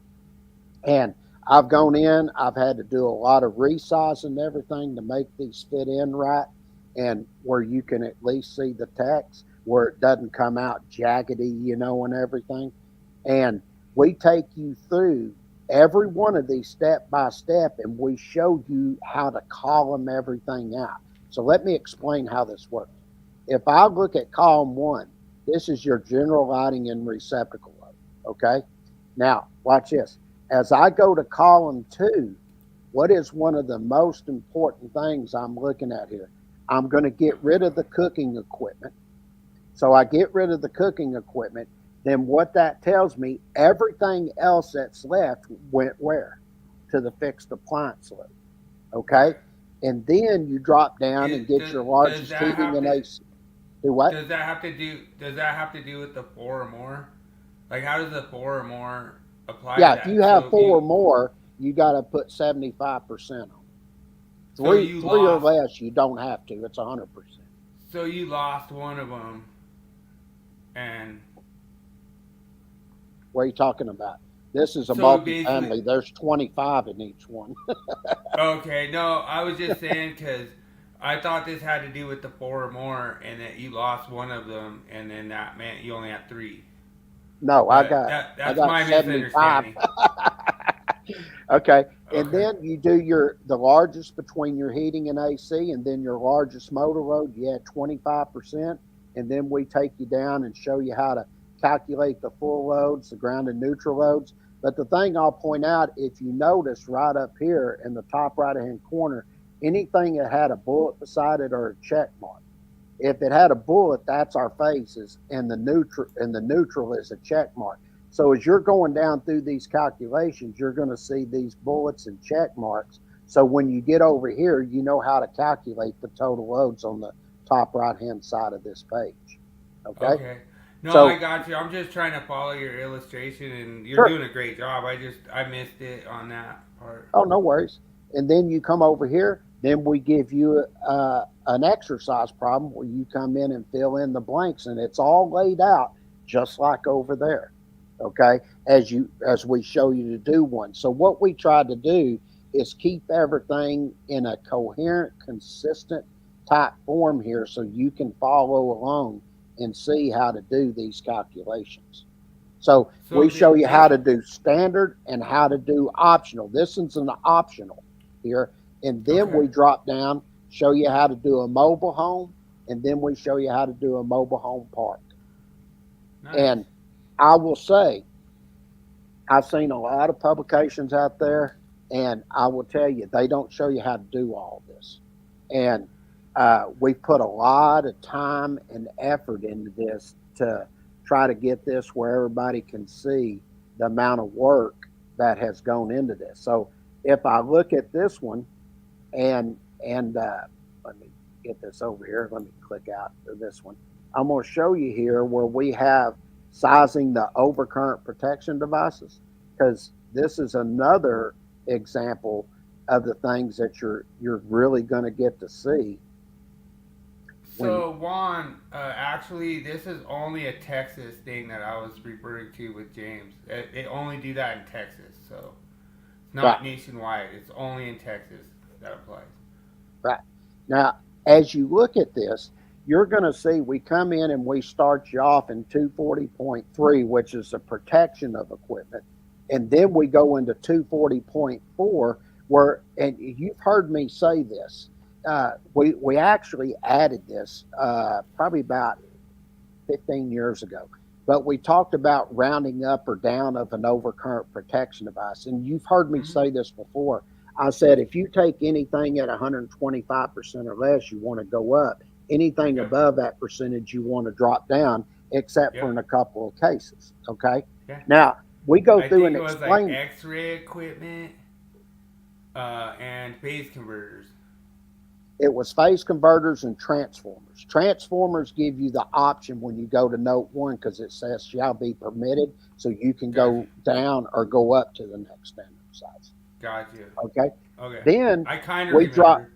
And I've gone in, I've had to do a lot of resizing and everything to make these fit in right, and where you can at least see the text, where it doesn't come out jaggedy, and everything. And we take you through every one of these step by step, and we show you how to column everything out. So let me explain how this works. If I look at column one, this is your general lighting and receptacle load. Okay. Now, watch this. As I go to column two, what is one of the most important things I'm looking at here? I'm going to get rid of the cooking equipment. So I get rid of the cooking equipment. Then what that tells me, everything else that's left went where? To the fixed appliance load. Okay. And then you drop down and get your Does largest that heating have and to? AC. Do what? Does that have to do with the four or more? Like, how does the four or more apply to Yeah, if you that? have four or more, you got to put 75% on. So Three, you three or lost. less, you don't have to. It's 100%. So you lost one of them, and What are you talking about? This is a so basically, multifamily. There's 25 in each one. okay. No, I was just saying because I thought this had to do with the four or more, and that you lost one of them, and then that meant you only had three. No, I But got I that's got my 75. misunderstanding. Okay, and Okay. then you do the largest between your heating and AC, and then your largest motor load. You add 25%. and then we take you down and show you how to calculate the full loads, the ground and neutral loads. But the thing I'll point out, if you notice right up here in the top right-hand corner, anything that had a bullet beside it or a check mark. If it had a bullet, that's our phases, and the neutral is a check mark. So as you're going down through these calculations, you're going to see these bullets and check marks. So when you get over here, you know how to calculate the total loads on the top right-hand side of this page. Okay. No, So, I got you. I'm just trying to follow your illustration, and you're sure. doing a great job. I missed it on that part. Oh, no worries. And then you come over here, then we give you an exercise problem where you come in and fill in the blanks, and it's all laid out just like over there. Okay, as we show you to do one. So what we try to do is keep everything in a coherent, consistent type form here so you can follow along and see how to do these calculations. So we show you how to do standard and how to do optional. This is an optional here. And then we drop down, show you how to do a mobile home, and then we show you how to do a mobile home park. Nice. And I will say, I've seen a lot of publications out there, and I will tell you, they don't show you how to do all this. And we put a lot of time and effort into this to try to get this where everybody can see the amount of work that has gone into this. So if I look at this one, and let me get this over here. Let me click out of this one. I'm going to show you here where we have sizing the overcurrent protection devices, because this is another example of the things that you're really going to get to see. So Juan, actually, this is only a Texas thing that I was referring to with James. They only do that in Texas, so it's not nationwide. It's only in Texas that applies. Right. Now, as you look at this, you're going to see we come in and we start you off in 240.3, which is the protection of equipment. And then we go into 240.4, where, and you've heard me say this, we actually added this probably about 15 years ago. But we talked about rounding up or down of an overcurrent protection device. And you've heard me say this before. I said, if you take anything at 125% or less, you want to go up. Anything above that percentage, you want to drop down, except for in a couple of cases. Okay. Yeah. Now we go through and explain. It was like X-ray equipment and phase converters. It was phase converters and transformers. Transformers give you the option when you go to note 1, because it says shall be permitted, so you can go down or go up to the next standard size. Gotcha. Okay. Okay. Then I kind of remember.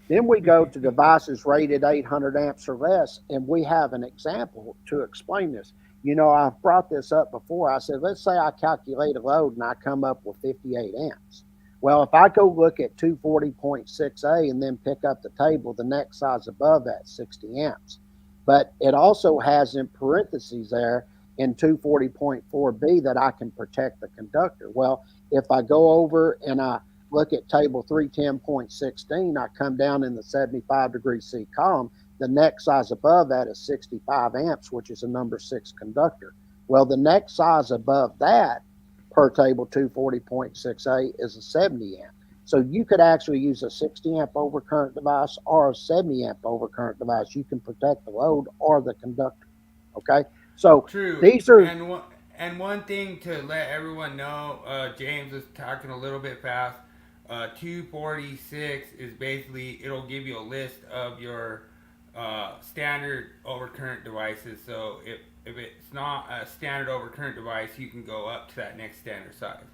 Then we go to devices rated 800 amps or less, and we have an example to explain this. You know, I've brought this up before. I said, let's say I calculate a load and I come up with 58 amps. Well, if I go look at 240.6A and then pick up the table, the next size above that, 60 amps. But it also has in parentheses there in 240.4B that I can protect the conductor. Well, if I go over and I look at table 310.16, I come down in the 75° C column. The next size above that is 65 amps, which is a number 6 conductor. Well, the next size above that per table 240.6A is a 70 amp. So you could actually use a 60 amp overcurrent device or a 70 amp overcurrent device. You can protect the load or the conductor. Okay. So true. These are and one thing to let everyone know, James was talking a little bit fast. 246 is basically, it'll give you a list of your standard overcurrent devices. So if it's not a standard overcurrent device, you can go up to that next standard size.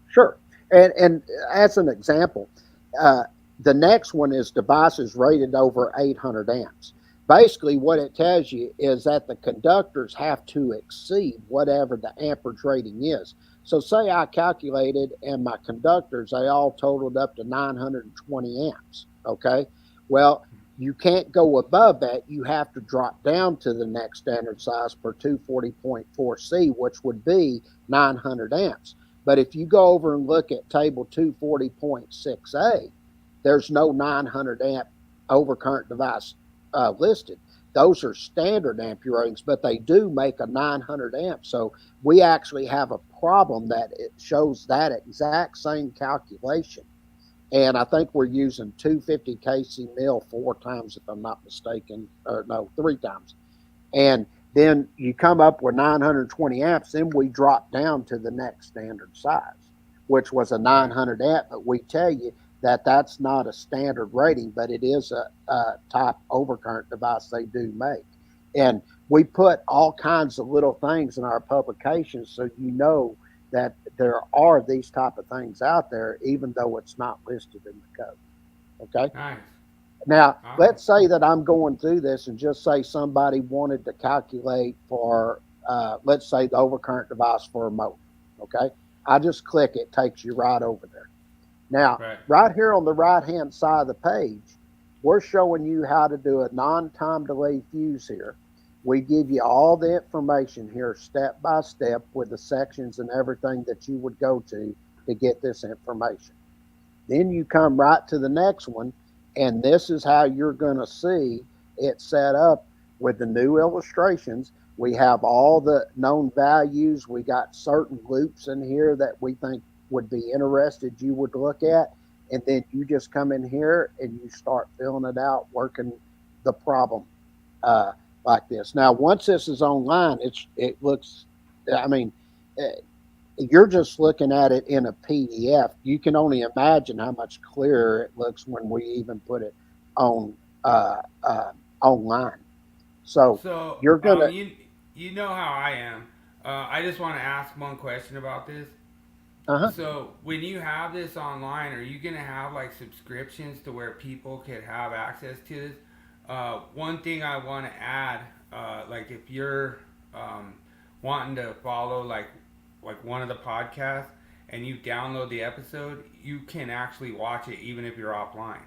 Sure. And as an example, the next one is devices rated over 800 amps. Basically, what it tells you is that the conductors have to exceed whatever the amperage rating is. So say I calculated and my conductors, they all totaled up to 920 amps. Okay. Well, you can't go above that. You have to drop down to the next standard size per 240.4C, which would be 900 amps. But if you go over and look at table 240.6A, there's no 900 amp overcurrent device listed. those are standard ampere ratings, but they do make a 900 amp. So we actually have a problem that it shows that exact same calculation. And I think we're using 250 kc mil 4 times, if I'm not mistaken, or no, 3 times. And then you come up with 920 amps, then we drop down to the next standard size, which was a 900 amp. But we tell you that that's not a standard rating, but it is a type overcurrent device they do make. And we put all kinds of little things in our publications so you know that there are these type of things out there, even though it's not listed in the code. Okay? Nice. Now, let's say that I'm going through this and just say somebody wanted to calculate for, let's say, the overcurrent device for a motor. Okay? I just click it, takes you right over there. Now, right here on the right-hand side of the page, we're showing you how to do a non-time delay fuse here. We give you all the information here step by step with the sections and everything that you would go to get this information. Then you come right to the next one, and this is how you're going to see it set up with the new illustrations. We have all the known values. We got certain loops in here that we think would be interested you would look at. And then you just come in here and you start filling it out, working the problem like this. Now, once this is online, it looks, I mean, you're just looking at it in a PDF. You can only imagine how much clearer it looks when we even put it on online. So you're gonna, you know how I am. I just want to ask one question about this. So when you have this online, are you gonna have like subscriptions to where people could have access to this? One thing I want to add, like if you're wanting to follow like one of the podcasts and you download the episode, you can actually watch it even if you're offline.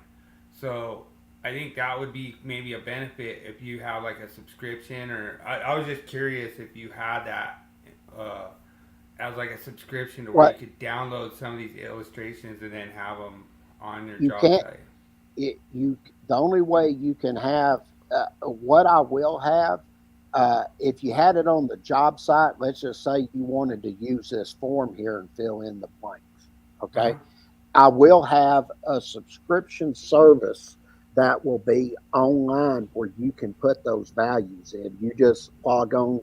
So I think that would be maybe a benefit if you have like a subscription, or I was just curious if you had that as like a subscription to where you could download some of these illustrations and then have them on your job site. The only way you can have what I will have, if you had it on the job site, let's just say you wanted to use this form here and fill in the blanks. Okay. I will have a subscription service that will be online where you can put those values in. You just log on.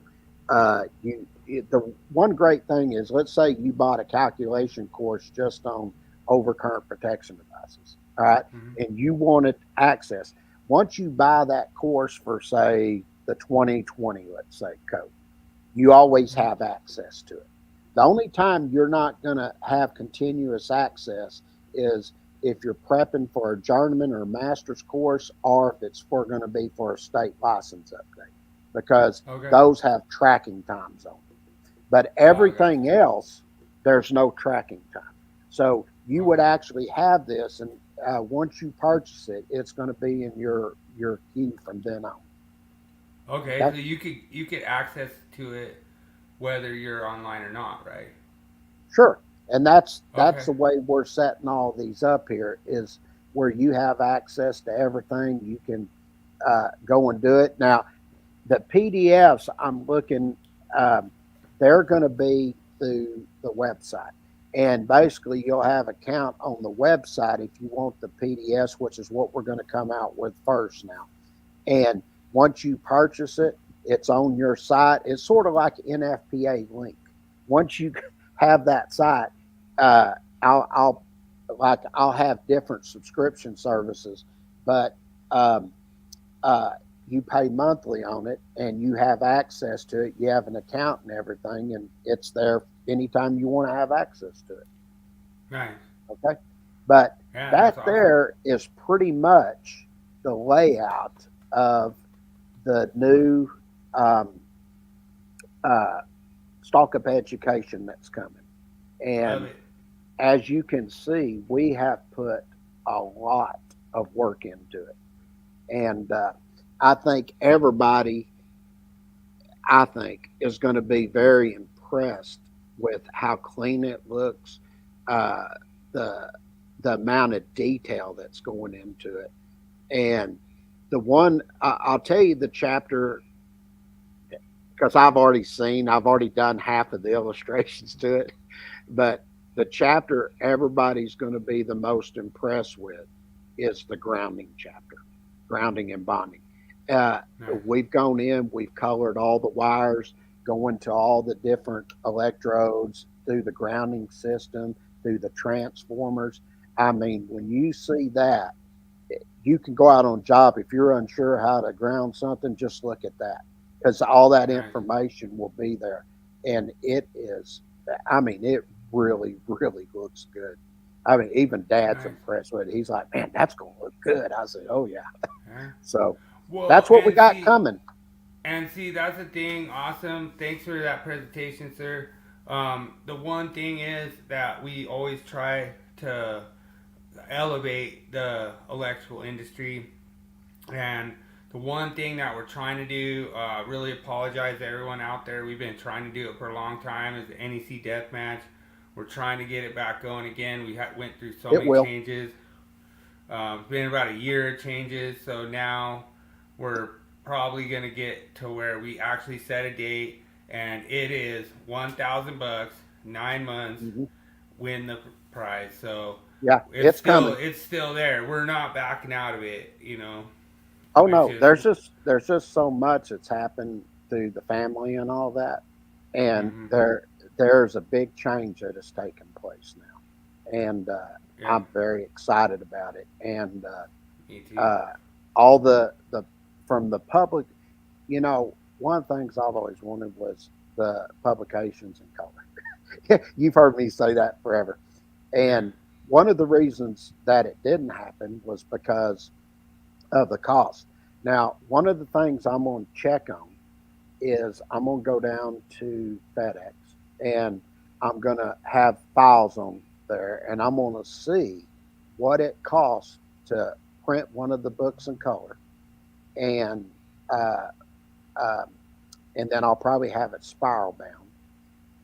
The one great thing is, let's say you bought a calculation course just on overcurrent protection devices, all right, and you wanted access. Once you buy that course for, say, the 2020, let's say, code, you always have access to it. The only time you're not going to have continuous access is if you're prepping for a journeyman or a master's course, or if it's going to be for a state license update, because those have tracking times on them. But everything else, there's no tracking time. So you would actually have this, and once you purchase it, it's going to be in your queue from then on. Okay, so you could access to it whether you're online or not, right? Sure, and that's the way we're setting all these up here, is where you have access to everything. You can go and do it. Now, the PDFs I'm looking, they're going to be through the website. And basically, you'll have a count on the website if you want the PDFs, which is what we're going to come out with first now. And once you purchase it, it's on your site. It's sort of like an NFPA link. Once you have that site, I'll have different subscription services, but you pay monthly on it, and you have access to it. You have an account and everything, and it's there anytime you want to have access to it. Nice. Okay, but that awesome. There is pretty much the layout of the new Stallcup education that's coming. And as you can see, we have put a lot of work into it. And I think everybody, is going to be very impressed with how clean it looks, the amount of detail that's going into it. And The one I'll tell you the chapter because I've already done half of the illustrations to it, but the chapter everybody's going to be the most impressed with is the grounding chapter, grounding and bonding. Uh, Nice. we've gone in, we've colored all the wires, going to all the different electrodes through the grounding system, through the transformers. I mean, when you see that, you can go out on a job if you're unsure how to ground something, just look at that because all that Nice. information will be there, and it is. I mean, it really, really looks good. I mean, even Dad's Nice. impressed with it. He's like, "Man, that's gonna look good." I said, "Oh yeah." Yeah. So Well, that's what we got coming. and see, that's the thing. Awesome. Thanks for that presentation, sir. The one thing is that we always try to elevate the electrical industry. And the one thing that we're trying to do, really apologize to everyone out there. We've been trying to do it for a long time. Is the NEC Deathmatch. We're trying to get it back going again. We went through so It many will. changes. It's been about a year of changes. So now we're probably gonna get to where we actually set a date, and it is $1,000, 9 months, Hmm. win the prize. So Yeah, it's coming. it's still there. We're not backing out of it, you know. Oh Which no, is there's just so much that's happened through the family and all that, and hmm there's a big change that has taken place now, and yeah, I'm very excited about it. And me too. uh, all the from the public, one of the things I've always wanted was the publications in color. You've heard me say that forever, Yeah. and one of the reasons that it didn't happen was because of the cost. Now, one of the things I'm going to check on is I'm going to go down to FedEx and I'm going to have files on there and I'm going to see what it costs to print one of the books in color and uh, um, and then I'll probably have it spiral bound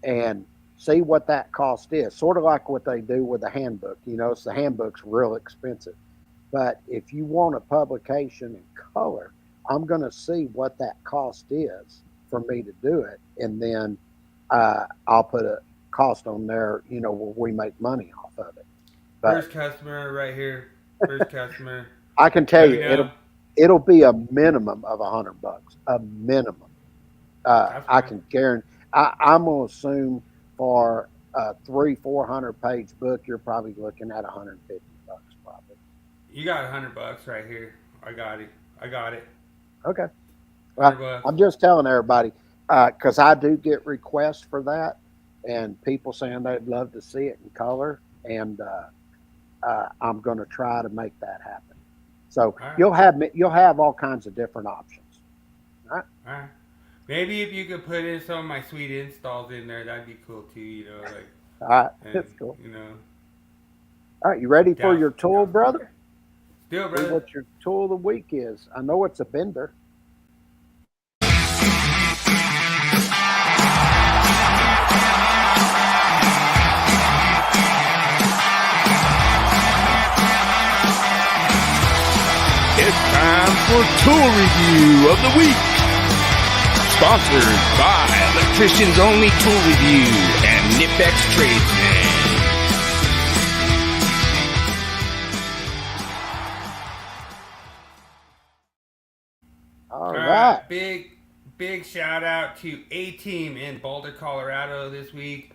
and see what that cost is. Sort of like what they do with the handbook. It's the handbook's real expensive. But if you want a publication in color, I'm going to see what that cost is for me to do it, and then I'll put a cost on there, where we make money off of it. But First customer right here. First customer. I can tell Let me you, know. it'll be a minimum of $100, a minimum. That's I fine. can guarantee. I'm going to assume for a 300-400 page book, you're probably looking at $150, probably. You got $100 right here. I got it. I got it. Okay. Hundred Well, bucks. I'm just telling everybody because I do get requests for that, and people saying they'd love to see it in color, and I'm going to try to make that happen. So All right. you'll have all kinds of different options. All right. All right. Maybe if you could put in some of my sweet installs in there, that'd be cool too. You know, like All right. and That's cool. you know, All right. You ready for douse, your tool, douse, brother? still, See brother. what your tool of the week is. I know it's a bender. It's time for Tool Review of the Week. Sponsored by Electricians Only Tool Review and Nipex Tradesman. All All right. right, big shout out to A Team in Boulder, Colorado this week.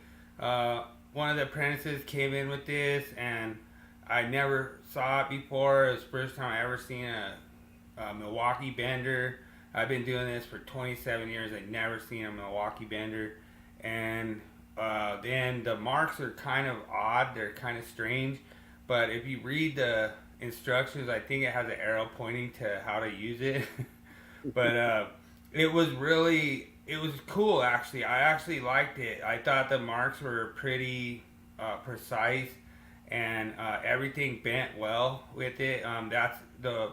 One of the apprentices came in with this, and I never saw it before. It was the first time I ever seen a Milwaukee bender. I've been doing this for 27 years. I've never seen a Milwaukee bender, and then the marks are kind of odd. They're kind of strange, but if you read the instructions, I think it has an arrow pointing to how to use it. But it was cool actually. I actually liked it. I thought the marks were pretty precise, and everything bent well with it. That's the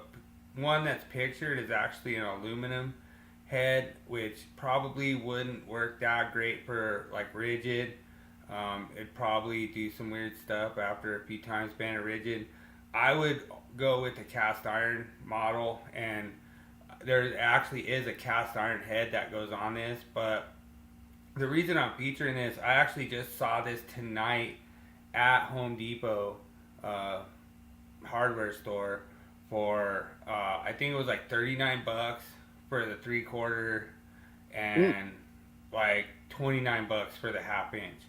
one that's pictured is actually an aluminum head, which probably wouldn't work that great for like rigid. It'd probably do some weird stuff after a few times bent or rigid. I would go with the cast iron model, and there actually is a cast iron head that goes on this. But the reason I'm featuring this, I actually just saw this tonight at Home Depot hardware store for I think it was like $39 for the 3/4 and like $29 for the 1/2 inch.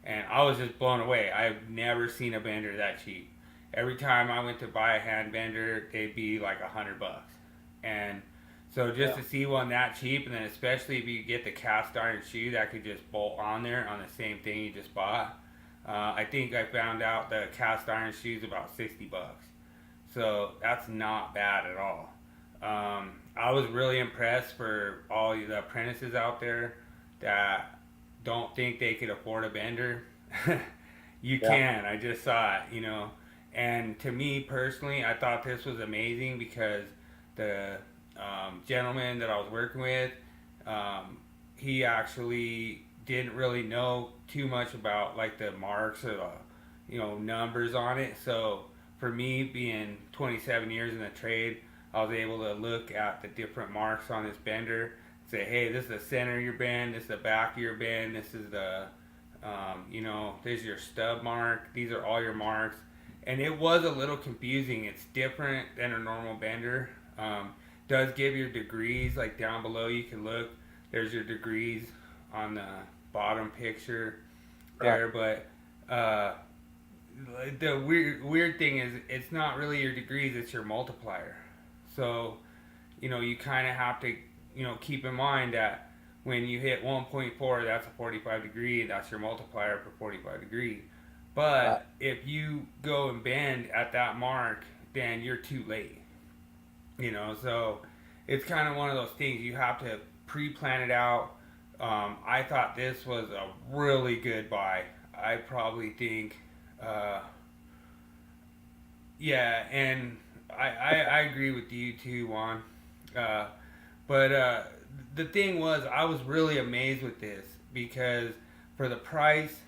And I was just blown away. I've never seen a bender that cheap. Every time I went to buy a hand bender, they'd be like $100. And so just to see one that cheap, and then especially if you get the cast iron shoe that could just bolt on there on the same thing you just bought. I think I found out the cast iron shoe's about $60. So that's not bad at all. I was really impressed for all the apprentices out there that don't think they could afford a bender. You can. I just saw it, you know. And to me personally, I thought this was amazing because the gentleman that I was working with, he actually didn't really know too much about like the marks or the, you know, numbers on it. So for me, being 27 years in the trade, I was able to look at the different marks on this bender, say, hey, this is the center of your bend, this is the back of your bend, this is the, you know, there's your stub mark, these are all your marks. And it was a little confusing. It's different than a normal bender. Does give your degrees, like down below you can look, there's your degrees on the bottom picture there, but the weird thing is it's not really your degrees, it's your multiplier. So, you know, you kind of have to, you know, keep in mind that when you hit 1.4, that's a 45 degree, that's your multiplier for 45 degree. But if you go and bend at that mark, then you're too late. You know, so it's kind of one of those things you have to pre-plan it out. I thought this was a really good buy. I probably think, yeah, and I agree with you too, Juan. But the thing was, I was really amazed with this because for the price,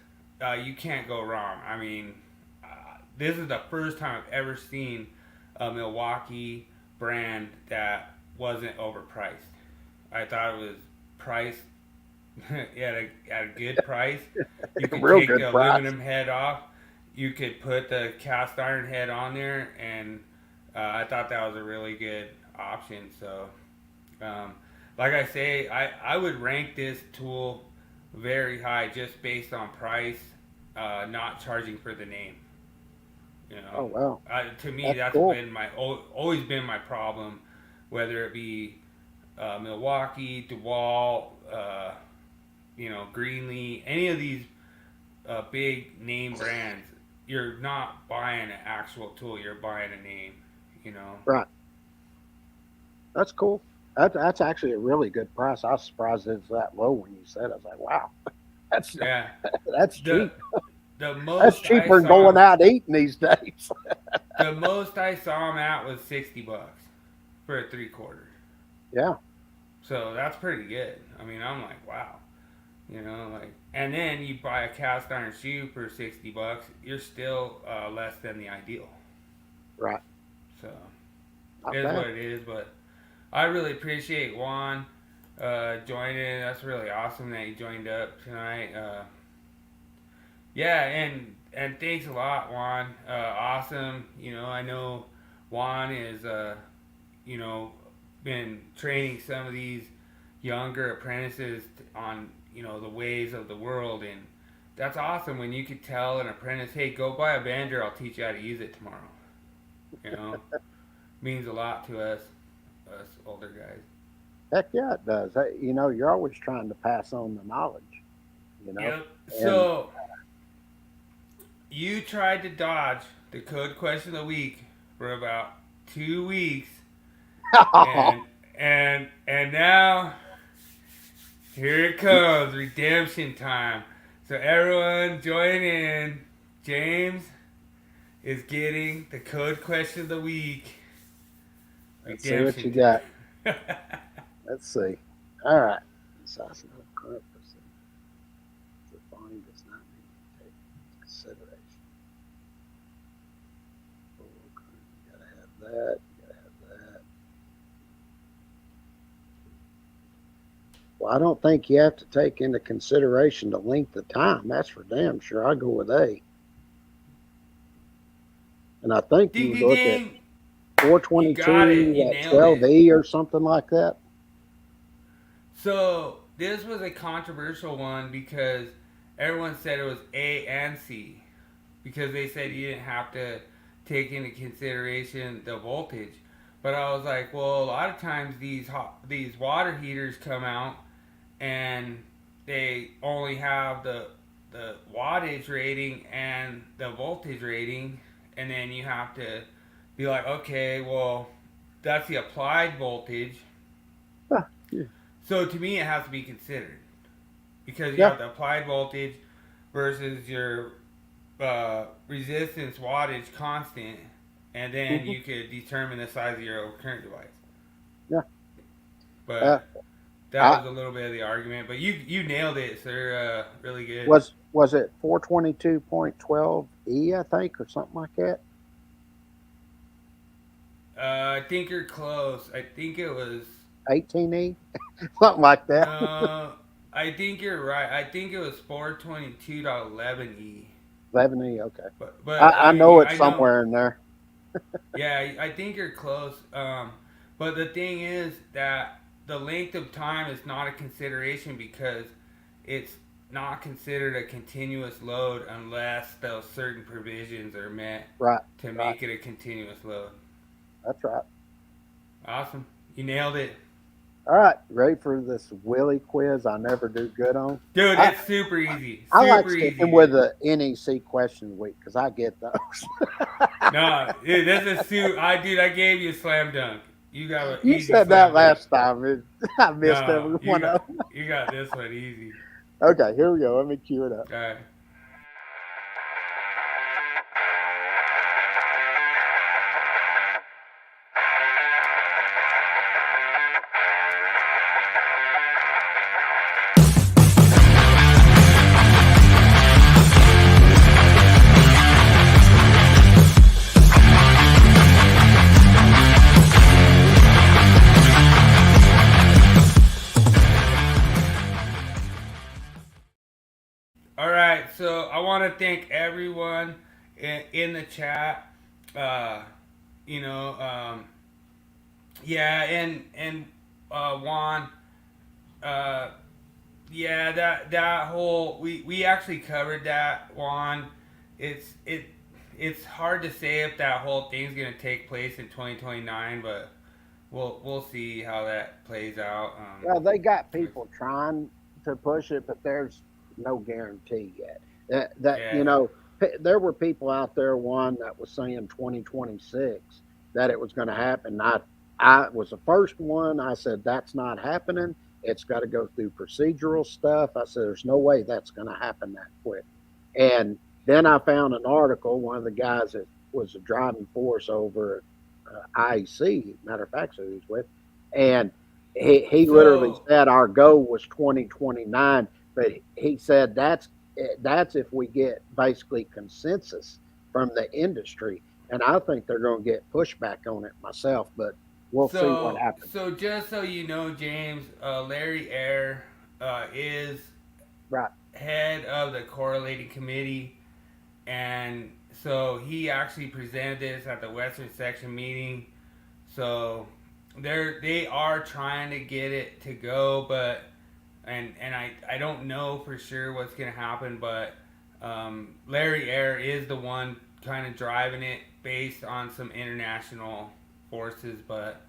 you can't go wrong. I mean, this is the first time I've ever seen a Milwaukee brand that wasn't overpriced. I thought it was priced at a good price. You could take the aluminum head off. You could put the cast iron head on there, and I thought that was a really good option. So, like I say, I would rank this tool very high just based on price, not charging for the name. You know, oh wow. To me, that's cool. Been always been my problem, whether it be Milwaukee, DeWalt, you know, Greenlee, any of these big name brands. You're not buying an actual tool; you're buying a name. You know, right? That's cool. That's actually a really good price. I was surprised it's that low when you said it. I was like, wow, that's that's cheap. That's cheaper than going out eating these days. The most I saw them at was $60 for a 3/4. Yeah. So that's pretty good. I mean, I'm like, wow. You know, like, and then you buy a cast iron shoe for $60, you're still less than the ideal. Right. So it is what it is. But I really appreciate Juan joining. That's really awesome that you joined up tonight. Yeah, and thanks a lot, Juan. Awesome. You know, I know Juan is, you know, been training some of these younger apprentices on, you know, the ways of the world, and that's awesome when you could tell an apprentice, hey, go buy a bender, I'll teach you how to use it tomorrow. You know, means a lot to us older guys. Heck yeah, it does. You know, you're always trying to pass on the knowledge. You know. Yep. So you tried to dodge the code question of the week for about 2 weeks, and now here it comes, redemption time. So everyone join in. James is getting the code question of the week. Let's see what you got. Let's see. All right. Size not correct percent. The volume does not need to take into consideration. Well, I don't think you have to take into consideration the length of time. That's for damn sure. I go with A. And I think Ding, you ding, look ding. at 422 You got it. You at nailed 12E or something like that. So this was a controversial one because everyone said it was A and C because they said you didn't have to take into consideration the voltage. But I was like, well, a lot of times these water heaters come out and they only have the wattage rating and the voltage rating, and then you have to be like, okay, well, that's the applied voltage. Yeah. So to me, it has to be considered because you Yeah. have the applied voltage versus your resistance wattage constant, and then you could determine the size of your current device. Yeah. But that was a little bit of the argument. But you nailed it, sir. Really good. Was it 422.12E, I think, or something like that? I think you're close. I think it was 18E? Something like that. I think you're right. I think it was 422.11E. 11E, okay. But I know it's somewhere in there. Yeah, I think you're close. But the thing is that the length of time is not a consideration because it's not considered a continuous load unless those certain provisions are met to make it a continuous load. That's right. Awesome. You nailed it. All right, ready for this Willie quiz I never do good on? Dude, it's super easy. I like Super sticking easy. with the NEC question week because I get those. No, dude, this is I gave you a slam dunk. You got a You easy said that slam last time. I missed every dunk. one of them. You got this one easy. Okay, here we go. Let me cue it up. All right. All right, so I want to thank everyone in the chat. Yeah, and Juan. Yeah, that whole we actually covered that, Juan. It's hard to say if that whole thing's gonna take place in 2029, but we'll see how that plays out. Well, they got people trying to push it, but there's no guarantee yet. There were people out there, one that was saying 2026 that it was going to happen. I was the first one. I said that's not happening. It's got to go through procedural stuff. I said there's no way that's going to happen that quick. And then I found an article. One of the guys that was a driving force over at IEC, matter of fact, who he's with, and he literally said our goal was 2029. But he said that's if we get basically consensus from the industry. And I think they're going to get pushback on it myself, but we'll see what happens. So just so you know, James, Larry Eyre is head of the correlating committee. And so he actually presented this at the Western Section meeting. So they are trying to get it to go, but And I don't know for sure what's going to happen, but Larry Eyre is the one kind of driving it based on some international forces. But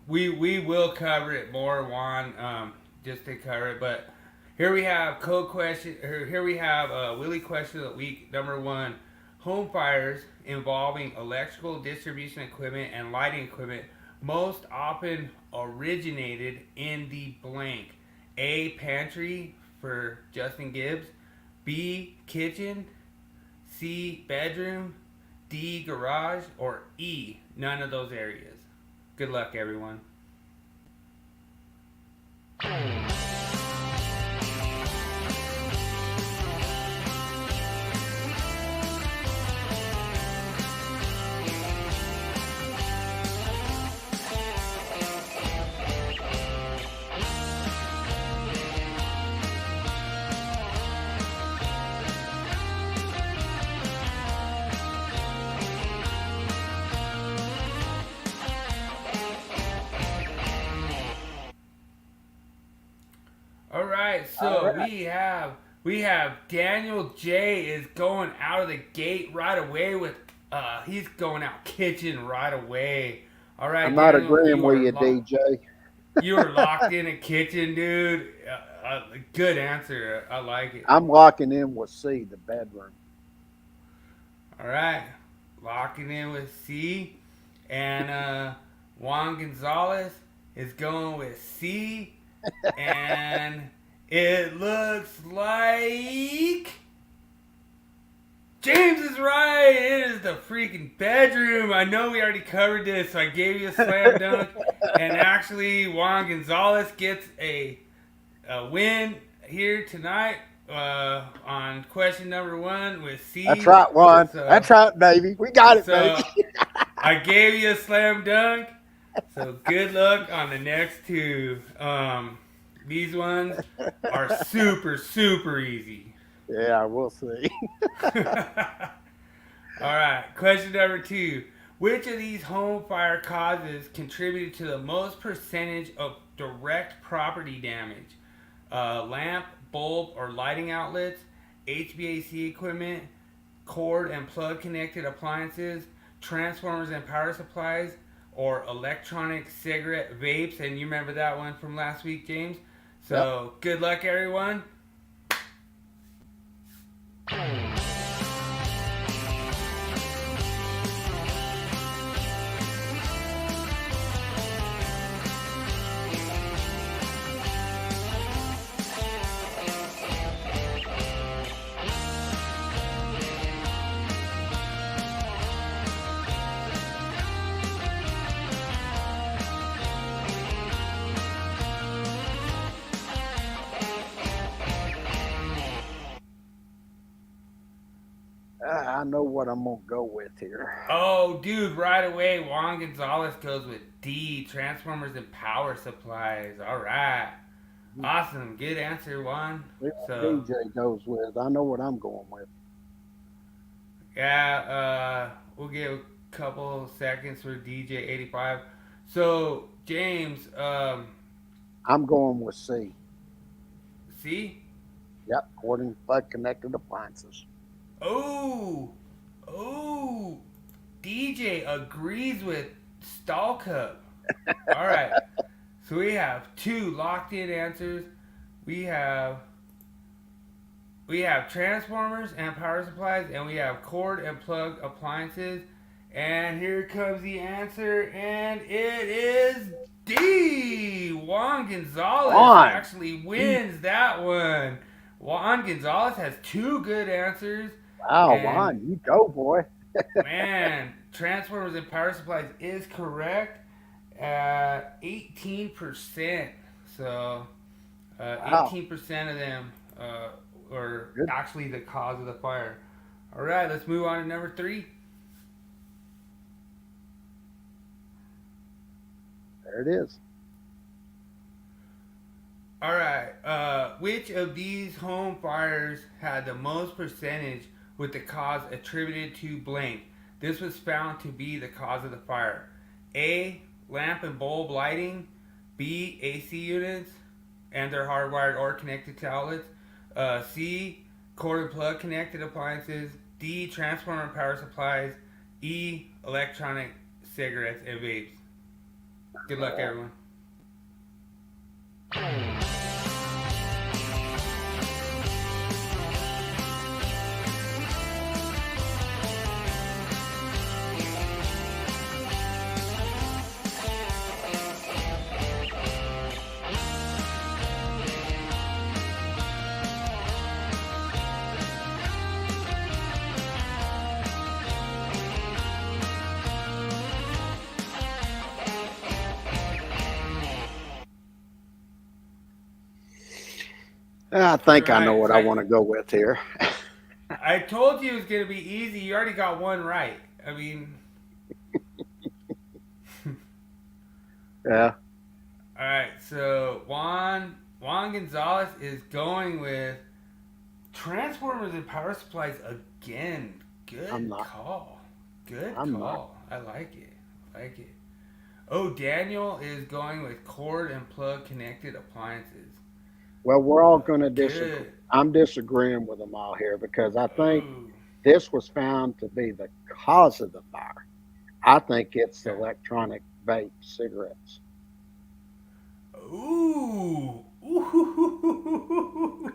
we will cover it more, Juan, just to cover it. But here we have code question. Here we have Willie question of the week. Number 1, home fires involving electrical distribution equipment and lighting equipment most often originated in the blank. A, pantry for Justin Gibbs. B, kitchen. C, bedroom. D, garage. Or E, none of those areas. Good luck, everyone. right, so we have Daniel J is going out of the gate right away with he's going out kitchen right away. All right, I'm not Daniel, agreeing with are you, DJ. You were locked in a kitchen, dude. Good answer. I like it. I'm locking in with C, the bedroom. All right, locking in with C, and Juan Gonzalez is going with C, and it looks like James is right. It is the freaking bedroom. I know we already covered this, so I gave you a slam dunk, and actually Juan Gonzalez gets a win here tonight. On question number 1 with C. That's right, Juan. So, That's right, baby. We got it, so baby. I gave you a slam dunk. So good luck on the next 2. These ones are super, super easy. Yeah, we'll see. All right, question number 2. Which of these home fire causes contributed to the most percentage of direct property damage? Lamp, bulb, or lighting outlets, HVAC equipment, cord and plug connected appliances, transformers and power supplies, or electronic cigarette vapes. And you remember that one from last week, James? So Good luck, everyone. I know what I'm going to go with here. Oh, dude, right away, Juan Gonzalez goes with D, transformers and power supplies. All right. Awesome. Good answer, Juan. So, DJ goes with. I know what I'm going with. yeah, we'll give a couple seconds for DJ85. So, James, I'm going with C. C? Yep, cording plug connected appliances. Oh, DJ agrees with Stallcup. All right. So we have 2 locked in answers. We have transformers and power supplies, and we have cord and plug appliances. And here comes the answer, and it is D. Juan Gonzalez actually wins that one. Juan Gonzalez has 2 good answers. Wow, Juan, you go, boy. Man, transformers and power supplies is correct at 18%. So, 18% of them were actually the cause of the fire. All right, let's move on to number 3. There it is. All right, which of these home fires had the most percentage with the cause attributed to blank? This was found to be the cause of the fire. A, lamp and bulb lighting. B, AC units, and they're hardwired or connected to outlets. C, cord and plug connected appliances. D, transformer and power supplies. E, electronic cigarettes and vapes. Good luck, everyone. I think I know what I want to go with here. I told you it was going to be easy. You already got one right. I mean... Yeah. All right, so Juan Gonzalez is going with transformers and power supplies again. Good call. Good call. I like it. Oh, Daniel is going with cord and plug connected appliances. Well, we're all going to disagree. Good. I'm disagreeing with them all here because I think Ooh. this was found to be the cause of the fire. I think it's the Okay. electronic vape cigarettes. Ooh. Ooh.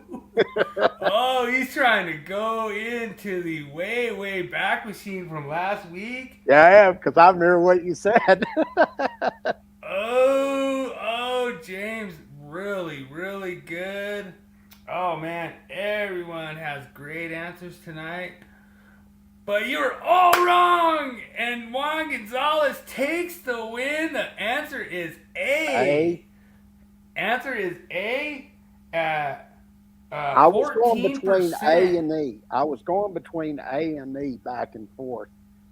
Oh, he's trying to go into the way, way back machine from last week. Yeah, I am, because I remember what you said. Oh, James, really, really good. Oh man, everyone has great answers tonight. But you're all wrong, and Juan Gonzalez takes the win. The answer is A. Answer is A. I was going 14%. between A and E. I was going between A and E back and forth.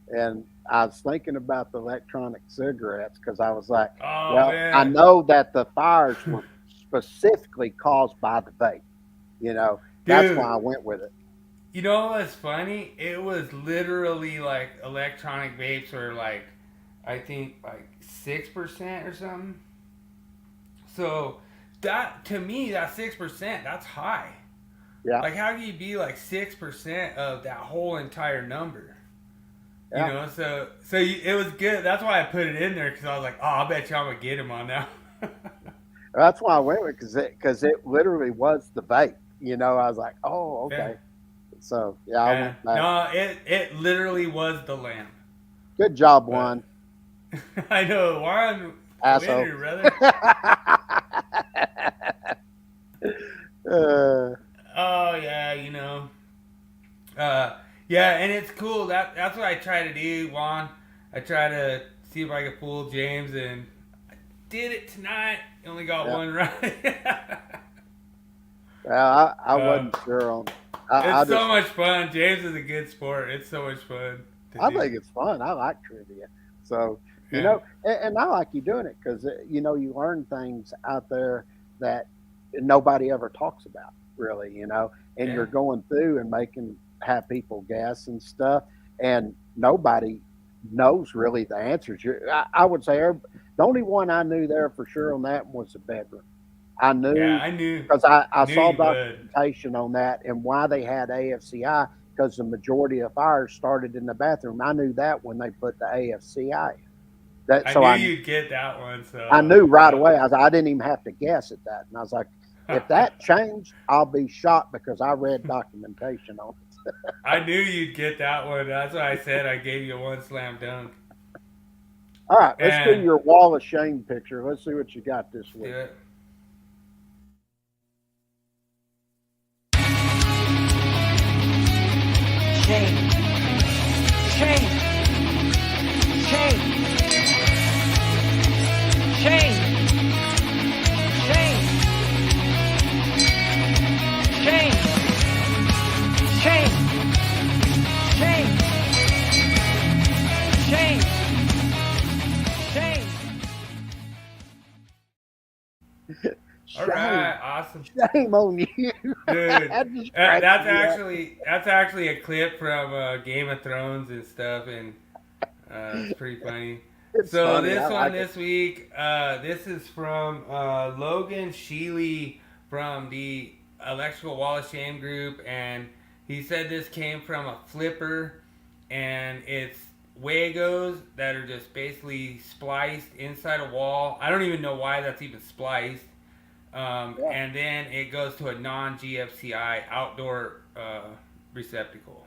And I was thinking about the electronic cigarettes because I was like, Oh well, man. I know that the fires were specifically caused by the vape. That's Dude. why I went with it. You know what's funny? It was literally like electronic vapes were like, I think like 6% or something. So that, to me, that 6%, that's high. Yeah. Like, how can you be like 6% of that whole entire number? Yeah. You know, it was good. That's why I put it in there, because I was like, oh, I bet you I'm gonna get him on now. That's why I went with it because it literally was the vape. I was like, oh, okay. Yeah. So I went back. No, it literally was the lamp. Good job, Juan. I know, Juan. Asshole. Winner, brother. Oh yeah, yeah, and it's cool. That's what I try to do, Juan. I try to see if I can fool James, and I did it tonight. Only got one right. Well, I wasn't sure on. It's so much fun. James is a good sport. It's so much fun. I think it's fun. I like trivia. So, and I like you doing it because, you learn things out there that nobody ever talks about, really, and you're going through and have people guess and stuff, and nobody knows really the answers. I would say the only one I knew there for sure on that was the bedroom. I knew. Yeah, I knew. Because I saw documentation on that and why they had AFCI, because the majority of fires started in the bathroom. I knew that when they put the AFCI in. I knew you'd get that one. So I knew right away. I didn't even have to guess at that. And I was like, if that changed, I'll be shocked because I read documentation on it. I knew you'd get that one. That's why I said I gave you one slam dunk. All right, let's do your wall of shame picture. Let's see what you got this week. Do it. Shame. Shame. Shame. Shame. Shame. Shame. Shame. Shame. Shame. Shame. All right, awesome. Shame on you, dude. That's actually a clip from Game of Thrones and stuff, and it's pretty funny. It's funny. This week, this is from Logan Sheely from the Electrical Wall of Shame group, and he said this came from a flipper, and it's Wagos that are just basically spliced inside a wall. I don't even know why that's even spliced. And then it goes to a non-GFCI outdoor receptacle.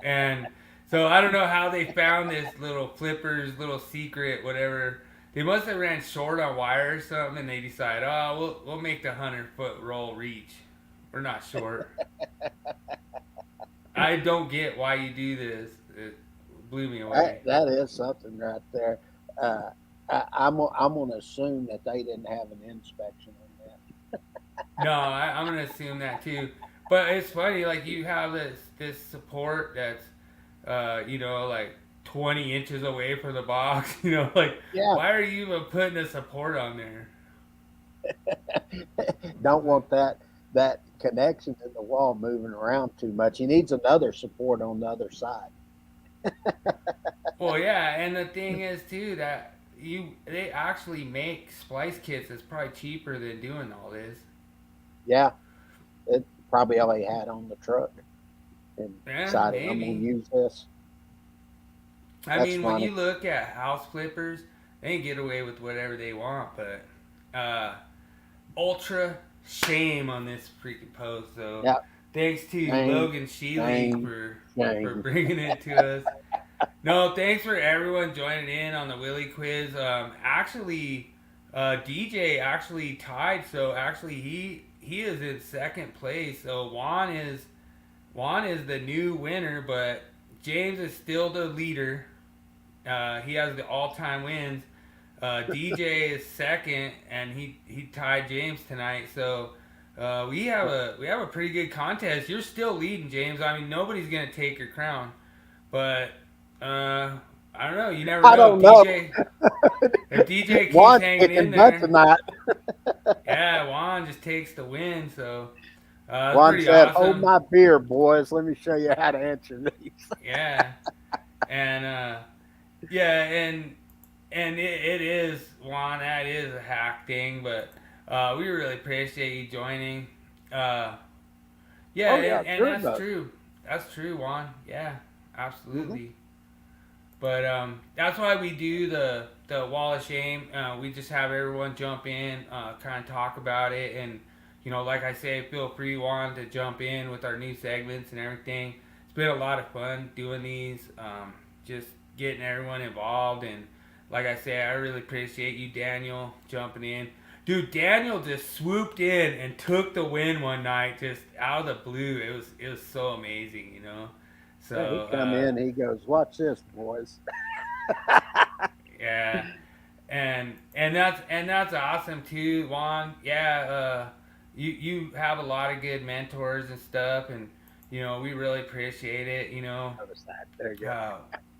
And so I don't know how they found this little flipper's little secret, whatever. They must have ran short on wire or something, and they decided, we'll make the 100-foot roll reach. We're not short. I don't get why you do this. It blew me away. That is something right there. I'm going to assume that they didn't have an inspection on that. No, I'm going to assume that too. But it's funny, like you have this support that's, like 20 inches away from the box. Why are you even putting a support on there? Don't want that connection in the wall moving around too much. He needs another support on the other side. Well, yeah, and the thing is too that they actually make splice kits that's probably cheaper than doing all this. Yeah, it probably all they had on the truck, and Yeah, decided I'm maybe. gonna use this. I That's mean, when funny. you look at house flippers, they can get away with whatever they want, but ultra shame on this freaking post. So Yeah, thanks to shame, Logan Sheely shame, for shame. bringing it to us. No, thanks for everyone joining in on the Willie Quiz. Actually, DJ actually tied, so actually he is in second place. So Juan is the new winner, but James is still the leader. He has the all-time wins. DJ is second, and he tied James tonight. So we have a pretty good contest. You're still leading, James. I mean, nobody's gonna take your crown, but I don't know. You never I know. don't know. If DJ keeps Juan's hanging in kicking butt there, tonight. yeah, Juan just takes the win. So it's Juan pretty said, "Hold awesome. my beer, boys. Let me show you how to answer these." Yeah, and yeah, and it is Juan. That is a hack thing, but we really appreciate you joining. Yeah, Oh, yeah, and sure that's does. true. That's true, Juan. Yeah, absolutely. Mm-hmm. But that's why we do the wall of shame. We just have everyone jump in, kind of talk about it, and like I say, feel free, Juan, to jump in with our new segments and everything. It's been a lot of fun doing these, just getting everyone involved, and like I say, I really appreciate you, Daniel, jumping in. Dude, Daniel just swooped in and took the win one night, just out of the blue. It was so amazing, So Yeah, he come in. He goes, "Watch this, boys." yeah, and that's awesome too, Juan. Yeah, you have a lot of good mentors and stuff, and we really appreciate it. Notice that. There you go.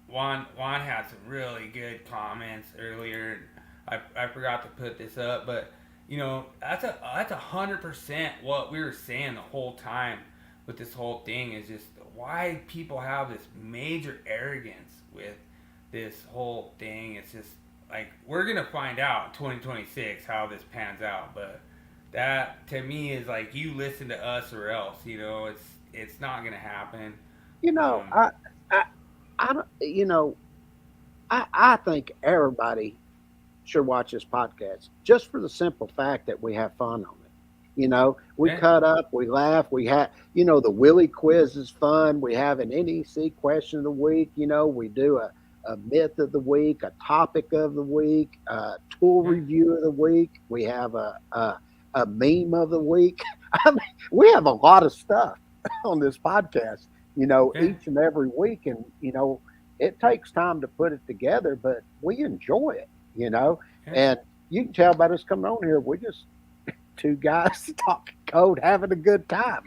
Juan had some really good comments earlier. I forgot to put this up, but that's 100% what we were saying the whole time with this whole thing is just why people have this major arrogance with this whole thing. It's just like we're gonna find out in 2026 how this pans out, but that to me is like you listen to us or else. It's not gonna happen. You know, Um, I don't- I think everybody should watch this podcast just for the simple fact that we have fun on it. We Yeah. cut up, we laugh, we have, the Willie Quiz is fun. We have an NEC question of the week. We do a myth of the week, a topic of the week, a tool Yeah. review of the week. We have a meme of the week. I mean, we have a lot of stuff on this podcast, Yeah. each and every week. And, it takes time to put it together, but we enjoy it, Yeah. and you can tell by us coming on here, we're just two guys talking code, having a good time.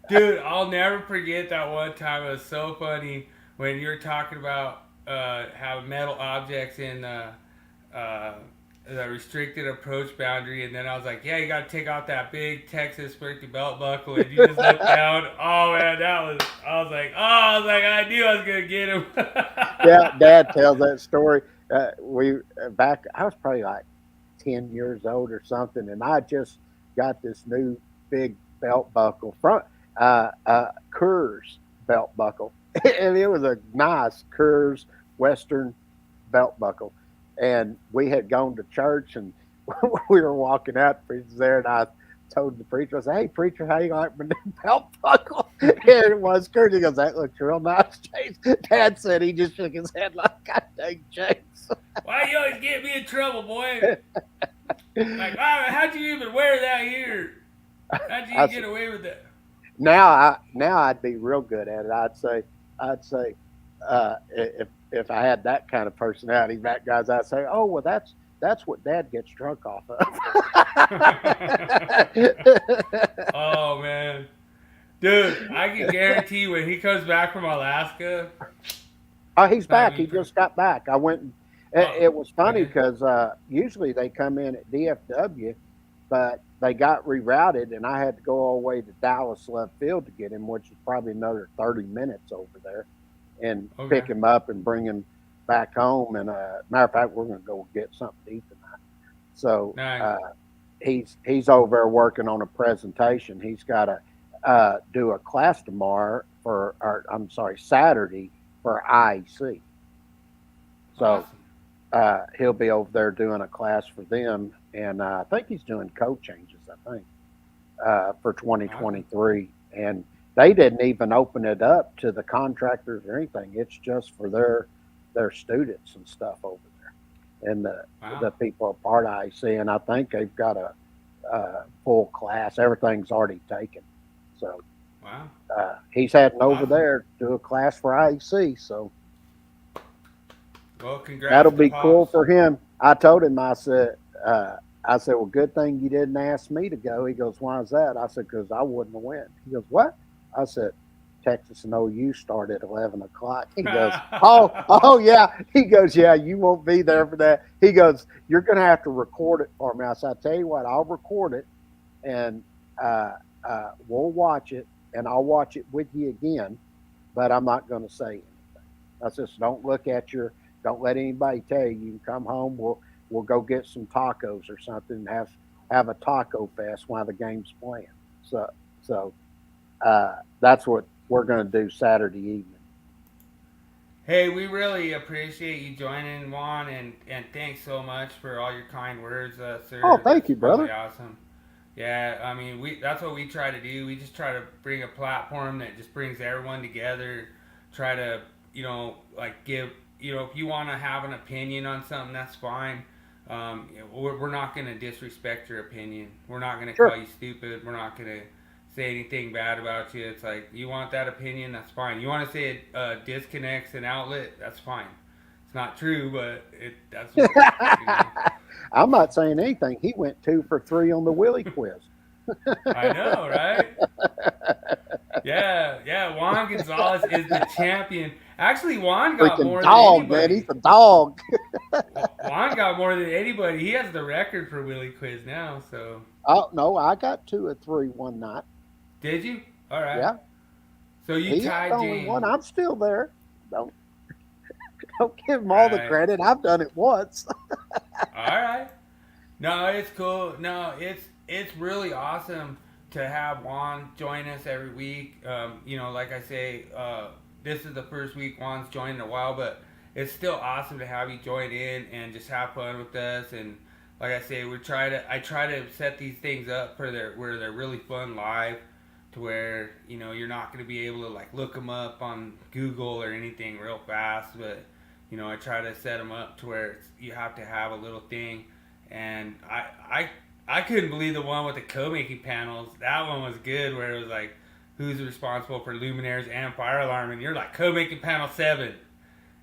Dude, I'll never forget that one time. It was so funny when you were talking about having metal objects in the restricted approach boundary, and then I was like, "Yeah, you got to take out that big Texas Berkeley belt buckle," and you just looked down. Oh man, I was like, I knew I was gonna get him. Yeah, Dad tells that story. I was probably like 10 years old or something, and I just got this new big belt buckle from Kerr's belt buckle, and it was a nice Kerr's Western belt buckle. And we had gone to church, and we were walking out. The preacher's there, and I told the preacher, I said, "Hey, preacher, how you like my new belt buckle?" And it was Kurt. He goes, "That looks real nice, James." Dad said he just shook his head like, "God dang, James." Why you always get me in trouble, boy? Like, how'd you even wear that here? How'd you get away with that? Now I'd be real good at it. I'd say if I had that kind of personality back, guys, I'd say, "Oh, well, that's what Dad gets drunk off of." Oh man, dude, I can guarantee when he comes back from Alaska. Oh, he's back. He just got back. I went. It was funny okay. because usually they come in at DFW, but they got rerouted, and I had to go all the way to Dallas Love Field to get him, which is probably another 30 minutes over there, and Okay. pick him up and bring him back home, and matter of fact, we're going to go get something to eat tonight. So Nice. he's over there working on a presentation. He's got to do a class tomorrow Saturday for IEC. So he'll be over there doing a class for them, and I think he's doing code changes. I think for 2023, and they didn't even open it up to the contractors or anything. It's just for their students and stuff over there, and the people are part of IEC. And I think they've got a full class. Everything's already taken. So he's heading over there to do a class for IEC. So well, congrats. That'll be cool for him. I told him, I said, well, good thing you didn't ask me to go. He goes, why is that? I said, because I wouldn't have went. He goes, what? I said, Texas and OU start at 11 o'clock. He goes, oh, yeah. He goes, yeah, you won't be there for that. He goes, you're going to have to record it for me. I said, I tell you what, I'll record it, and we'll watch it, and I'll watch it with you again, but I'm not going to say anything. I said, so don't let anybody tell you. You can come home. We'll go get some tacos or something and have a taco fest while the game's playing. So that's what we're going to do Saturday evening. Hey, we really appreciate you joining, Juan, and thanks so much for all your kind words, sir. Oh, thank you, brother. Really awesome. Yeah, I mean, that's what we try to do. We just try to bring a platform that just brings everyone together. Try to, give, if you want to have an opinion on something, that's fine. We're not going to disrespect your opinion. We're not going to call you stupid. We're not going to say anything bad about you. It's like, you want that opinion, that's fine. You want to say it disconnects an outlet, that's fine. It's not true, but that's what I'm not saying anything. He went 2 for 3 on the Willie Quiz. I know, right? Yeah. Juan Gonzalez is the champion. Actually, Juan got more than anybody. Man, he's a dog. Juan got more than anybody. He has the record for Willie Quiz now. So. Oh no, I got 2 or 3 one night. Did you? All right. Yeah. So you tied James. One. I'm still there. Don't give him all the credit. I've done it once. All right. No, it's cool. No, it's really awesome to have Juan join us every week. Like I say, this is the first week Juan's joined in a while, but it's still awesome to have you join in and just have fun with us. And like I say, I try to set these things up where they're really fun live, to where you're not going to be able to look them up on Google or anything real fast, but I try to set them up to where you have to have a little thing. And I couldn't believe the one with the co-making panels. That one was good, where it was like, who's responsible for luminaires and fire alarm, and you're like, co-making panel 7.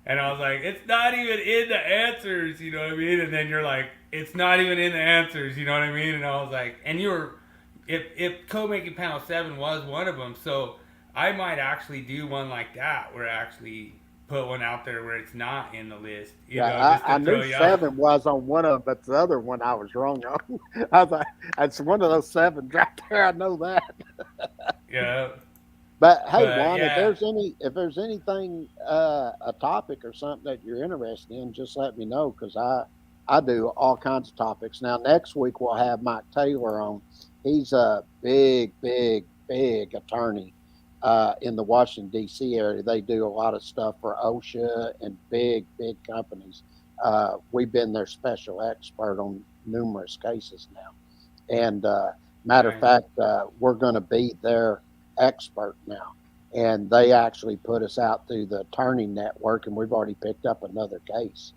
And I was like, it's not even in the answers, you know what I mean? And then you're like, it's not even in the answers, you know what I mean? And I was like, and if co-making panel 7 was one of them, so I might actually do one like that, where I actually put one out there where it's not in the list. I knew 7 was on one of them, but the other one I was wrong on. I was like, it's one of those 7 right there. I know that. Yeah. But hey, Juan, if there's anything, a topic or something that you're interested in, just let me know, because I do all kinds of topics. Now, next week we'll have Mike Taylor on. He's a big attorney in the Washington, D.C. area. They do a lot of stuff for OSHA and big companies. We've been their special expert on numerous cases now. And matter of fact, we're going to be their expert now. And they actually put us out through the attorney network, and we've already picked up another case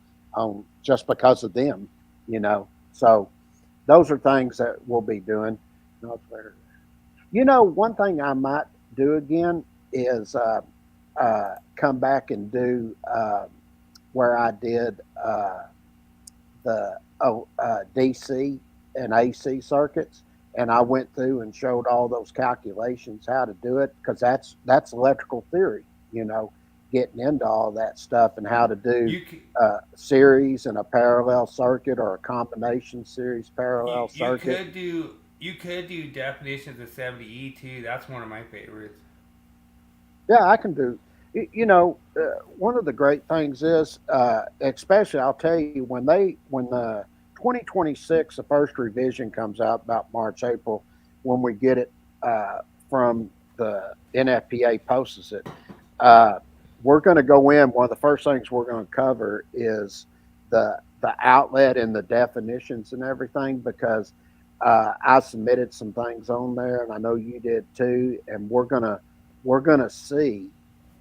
just because of them, So those are things that we'll be doing. One thing I might do again is come back and do where I did the DC and AC circuits, and I went through and showed all those calculations how to do it, because that's electrical theory, getting into all that stuff and how to do series and a parallel circuit, or a combination series parallel circuit. You could do definitions of 70E too. That's one of my favorites. Yeah, I can do. One of the great things is, especially I'll tell you, when the 2026, the first revision comes out about March, April, when we get it from the NFPA posts it, uh, we're going to go in. One of the first things we're going to cover is the outlet and the definitions and everything, because I submitted some things on there, and I know you did too, and we're gonna see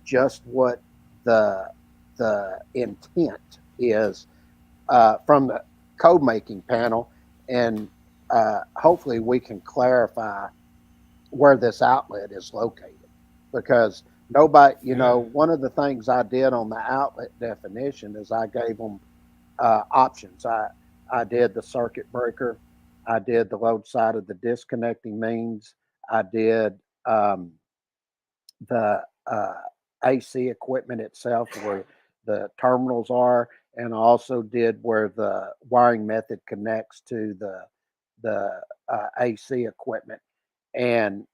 just what the the intent is from the code making panel, and hopefully we can clarify where this outlet is located, because nobody, Yeah. one of the things I did on the outlet definition is I gave them options. I did the circuit breaker, I did the load side of the disconnecting means, I did the AC equipment itself, where the terminals are, and I also did where the wiring method connects to the AC equipment, and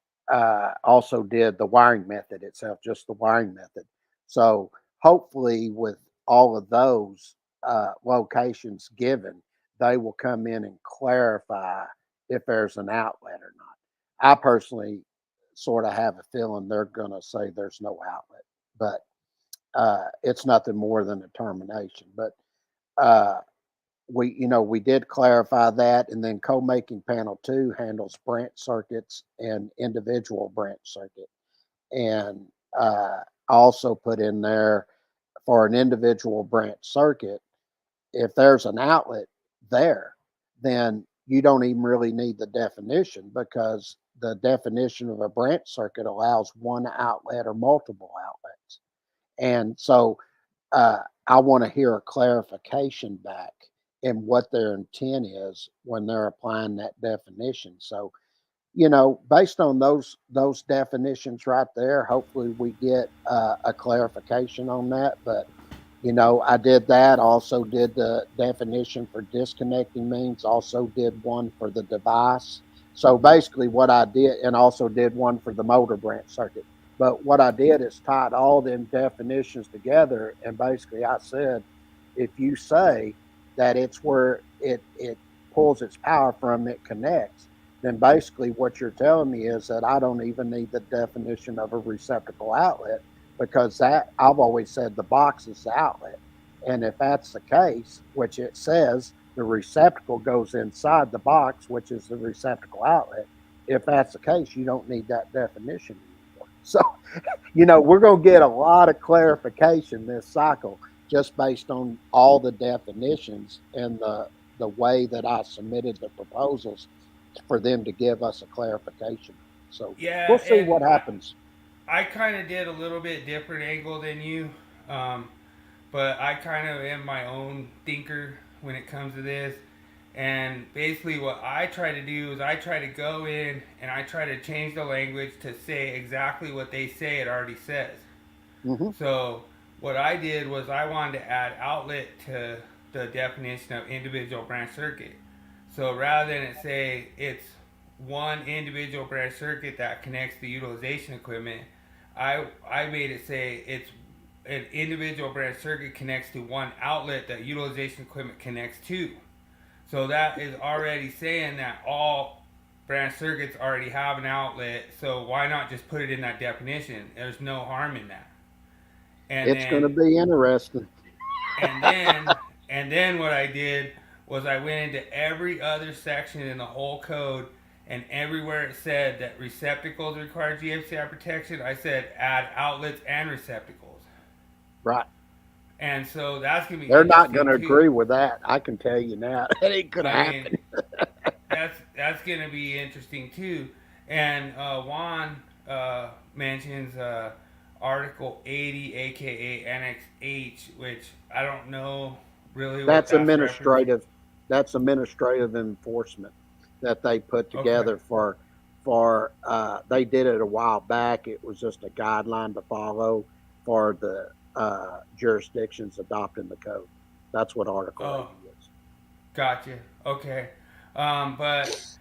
also did the wiring method itself, just the wiring method. So hopefully, with all of those locations given, they will come in and clarify if there's an outlet or not. I personally sort of have a feeling they're going to say there's no outlet, but it's nothing more than a termination. But uh, we did clarify that, and then co-making panel 2 handles branch circuits and individual branch circuit, and I also put in there for an individual branch circuit, if there's an outlet there, then you don't even really need the definition, because the definition of a branch circuit allows one outlet or multiple outlets. And so uh, I want to hear a clarification back in what their intent is when they're applying that definition. So, based on those definitions right there, hopefully we get a clarification on that. But I did that. Also did the definition for disconnecting means. Also did one for the device. So basically, what I did, and also did one for the motor branch circuit. But what I did is tied all them definitions together, and basically I said, if you say that it's where it pulls its power from, it connects, then basically what you're telling me is that I don't even need the definition of a receptacle outlet, because that, I've always said the box is the outlet. And if that's the case, which it says the receptacle goes inside the box, which is the receptacle outlet, if that's the case, you don't need that definition anymore. So, we're going to get a lot of clarification this cycle, just based on all the definitions and the way that I submitted the proposals for them to give us a clarification. So Yeah, we'll see and what happens. I kind of did a little bit different angle than you, um, but I kind of am my own thinker when it comes to this. And basically, what I try to do is I try to go in and I try to change the language to say exactly what they say it already says. Hmm. So what I did was I wanted to add outlet to the definition of individual branch circuit. So rather than it say it's one individual branch circuit that connects the utilization equipment, I made it say it's an individual branch circuit connects to one outlet that utilization equipment connects to. So that is already saying that all branch circuits already have an outlet. So why not just put it in that definition? There's no harm in that. And It's going to then be interesting. and then and then what I did was I went into every other section in the whole code, and everywhere it said that receptacles require GFCI protection, I said add outlets and receptacles. Right. And so that's gonna be They're not going interesting to too. agree with that. I can tell you now. It ain't going to I mean, happen. that's gonna be interesting too. And Juan mentions Article 80, aka Annex H, which I don't know really what That's that's referencing. administrative. That's administrative enforcement that they put Okay. together they did it a while back. It was just a guideline to follow for the jurisdictions adopting the code. That's what Article Oh, 80 is. gotcha. Okay. But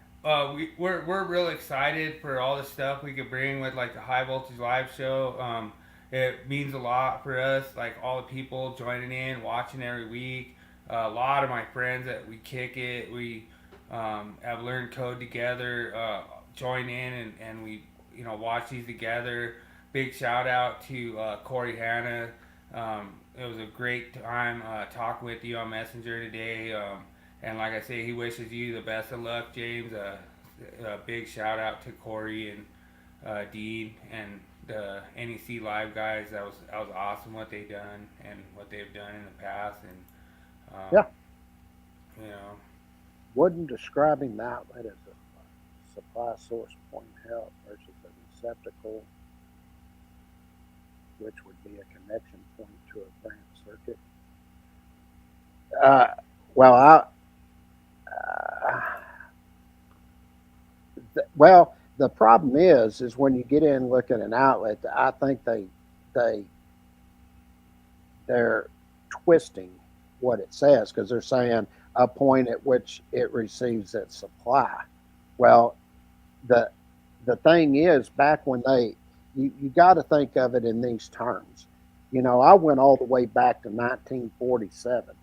we're real excited for all the stuff we could bring with like the high voltage live show. it means a lot for us, like all the people joining in, watching every week. A lot of my friends that we kick it, we have learned code together, join in, and we watch these together. Big shout out to Corey Hanna. It was a great time talking with you on Messenger today. And like I say, he wishes you the best of luck, James. A big shout out to Corey and Dean and the NEC Live guys. That was awesome what they've done and what they've done in the past. And Yeah. you know, Wouldn't describing the outlet as a supply source point help versus a receptacle, which would be a connection point to a branch circuit? Well, well, the problem is when you get in and look at an outlet, I think they're twisting what it says, because they're saying a point at which it receives its supply. Well, the thing is, back when you got to think of it in these terms. I went all the way back to 1947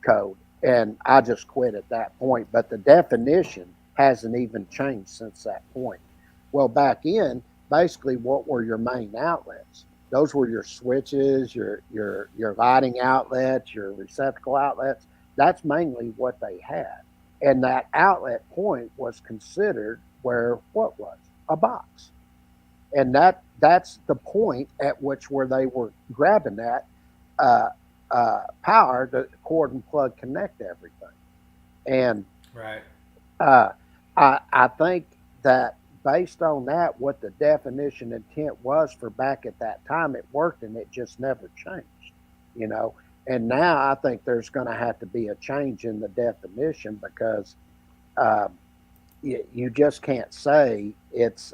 code, and I just quit at that point. But the definition hasn't even changed since that point. Well, back in, basically, what were your main outlets? Those were your switches, your lighting outlets, your receptacle outlets. That's mainly what they had. And that outlet point was considered where what was? A box. And that's the point at which where they were grabbing that power to cord and plug connect everything. And right. I think that based on that, what the definition intent was for back at that time, it worked, and it just never changed. And now I think there's going to have to be a change in the definition, because you just can't say it's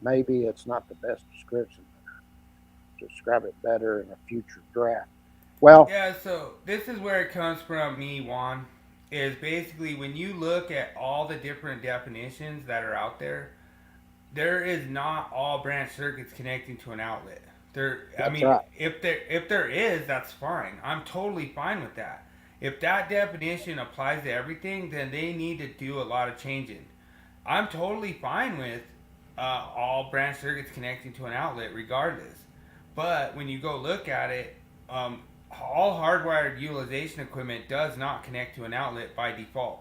maybe it's not the best description. Describe it better in a future draft. Well, Yeah, so this is where it comes from me, Juan, is basically when you look at all the different definitions that are out there, there is not all branch circuits connecting to an outlet. Right. If there is, that's fine. I'm totally fine with that. If that definition applies to everything, then they need to do a lot of changing. I'm totally fine with all branch circuits connecting to an outlet, regardless. But when you go look at it, all hardwired utilization equipment does not connect to an outlet by default.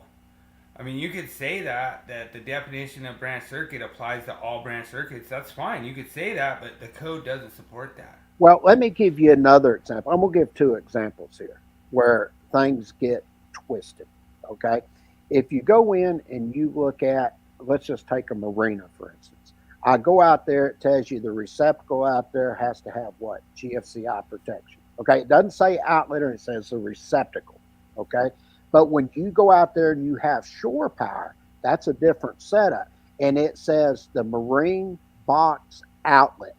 I mean, you could say that the definition of branch circuit applies to all branch circuits. That's fine. You could say that, but the code doesn't support that. Well, let me give you another example. I'm going to give two examples here where things get twisted, okay? If you go in and you look at, let's just take a marina, for instance. I go out there, it tells you the receptacle out there has to have what? GFCI protection, okay? It doesn't say outlet, or it says the receptacle, okay? But when you go out there and you have shore power, that's a different setup. And it says the marine box outlet.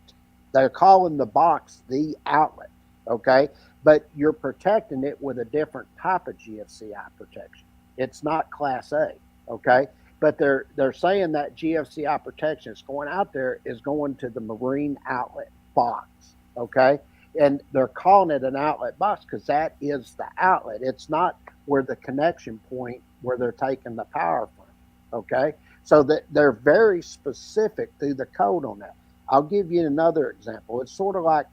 They're calling the box the outlet, okay? But you're protecting it with a different type of GFCI protection. It's not Class A, okay? But they're saying that GFCI protection is going out there is going to the marine outlet box, okay? And they're calling it an outlet box because that is the outlet. It's not where the connection point where they're taking the power from, okay? So that they're very specific through the code on that. I'll give you another example. It's sort of like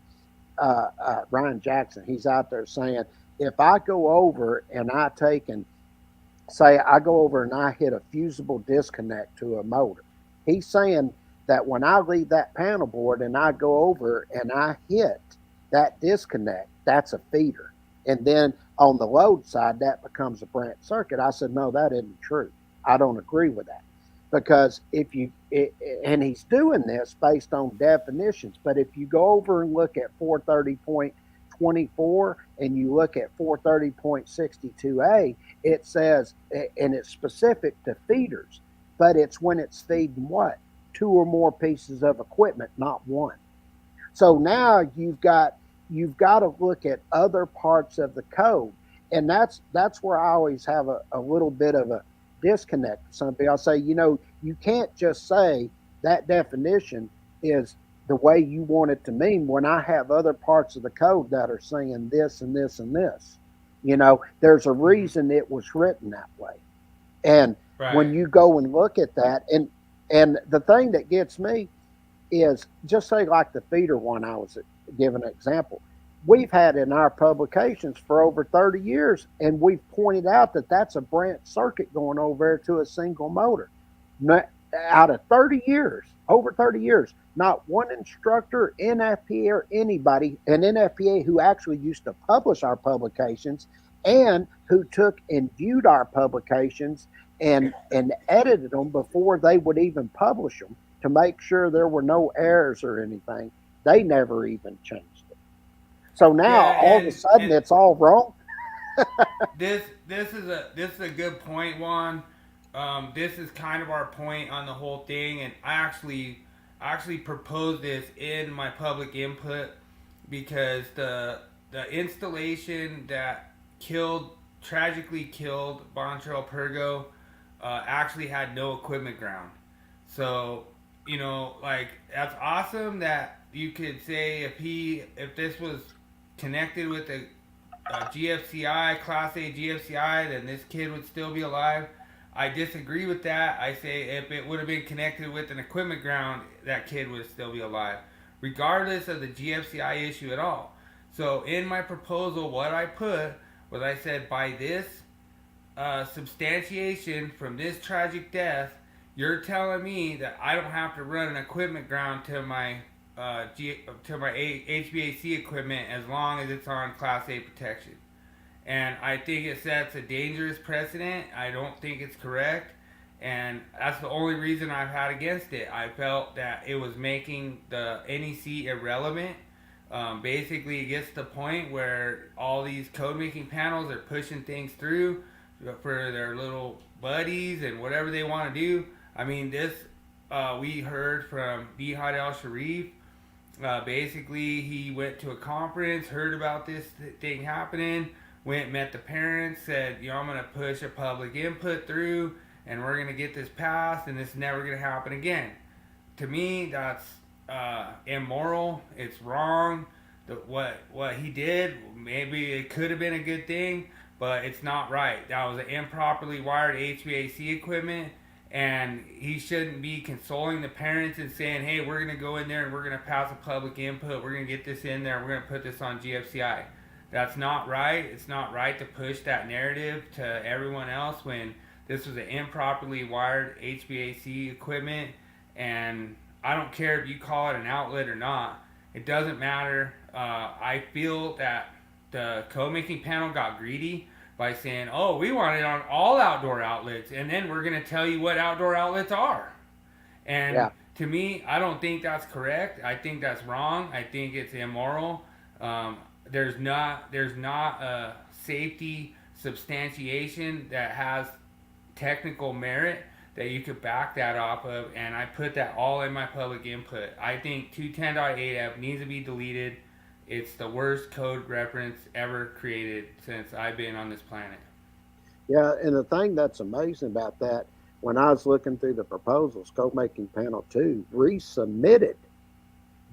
Ryan Jackson. He's out there saying, if I go over and I take and say I go over and I hit a fusible disconnect to a motor, he's saying that when I leave that panel board and I go over and I hit that disconnect, that's a feeder. And then on the load side, that becomes a branch circuit. I said, no, that isn't true. I don't agree with that. Because and he's doing this based on definitions, but if you go over and look at 430.24 and you look at 430.62A, it says, and it's specific to feeders, but it's when it's feeding what? 2 or more pieces of equipment, not one. So now you've got to look at other parts of the code. And that's where I always have a little bit of a disconnect with somebody. I'll say, you can't just say that definition is the way you want it to mean when I have other parts of the code that are saying this and this and this. There's a reason it was written that way. And when you go and look at that, and the thing that gets me is, just say like the feeder one I was giving an example. We've had in our publications for over 30 years, and we've pointed out that that's a branch circuit going over there to a single motor. Out of 30 years, over 30 years, not one instructor, NFPA, or anybody, an NFPA who actually used to publish our publications and who took and viewed our publications and edited them before they would even publish them to make sure there were no errors or anything, they never even changed it. So now all of a sudden it's all wrong. This is a good point, Juan. This is kind of our point on the whole thing, and I actually proposed this in my public input because the installation that tragically killed Bontrail Pergo actually had no equipment ground. So that's awesome that you could say if this was connected with a GFCI, Class A GFCI, then this kid would still be alive. I disagree with that. I say if it would have been connected with an equipment ground, that kid would still be alive, regardless of the GFCI issue at all. So in my proposal, what I put was I said, by this substantiation from this tragic death, you're telling me that I don't have to run an equipment ground to my HVAC equipment as long as it's on Class A protection. And I think it sets a dangerous precedent. I don't think it's correct. And that's the only reason I've had against it. I felt that it was making the NEC irrelevant. Basically, it gets to the point where all these code-making panels are pushing things through for their little buddies and whatever they want to do. I mean, we heard from Bihad El-Sharif. Basically, he went to a conference, heard about this thing happening, met the parents, said, I'm going to push a public input through, and we're going to get this passed, and this is never going to happen again. To me, that's immoral. It's wrong. What he did, maybe it could have been a good thing, but it's not right. That was an improperly wired HVAC equipment, and he shouldn't be consoling the parents and saying, hey, we're going to go in there and we're going to pass a public input. We're going to get this in there. We're going to put this on GFCI. That's not right. It's not right to push that narrative to everyone else when this was an improperly wired HVAC equipment. And I don't care if you call it an outlet or not. It doesn't matter. I feel that the code-making panel got greedy by saying, oh, we want it on all outdoor outlets, and then we're going to tell you what outdoor outlets are. And to me, I don't think that's correct. I think that's wrong. I think it's immoral. There's not a safety substantiation that has technical merit that you could back that off of, and I put that all in my public input. I think 210.8F needs to be deleted. It's the worst code reference ever created since I've been on this planet. Yeah, and the thing that's amazing about that, when I was looking through the proposals, Code Making Panel 2 resubmitted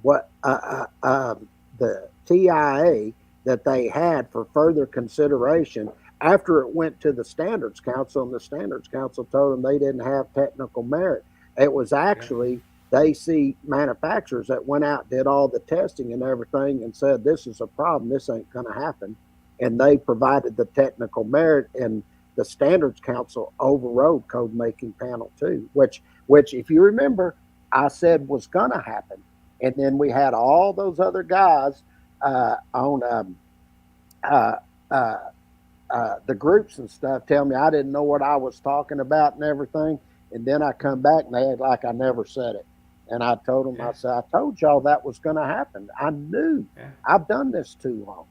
what the TIA that they had for further consideration after it went to the Standards Council, and the Standards Council told them they didn't have technical merit. It was actually they see manufacturers that went out, did all the testing and everything, and said, this is a problem, this ain't going to happen. And they provided the technical merit, and the Standards Council overrode Code Making Panel 2, which if you remember, I said was going to happen. And then we had all those other guys on the groups and stuff tell me I didn't know what I was talking about and everything. And then I come back and they act like I never said it. And I told them, I said, I told y'all that was going to happen. I knew. I've done this too long.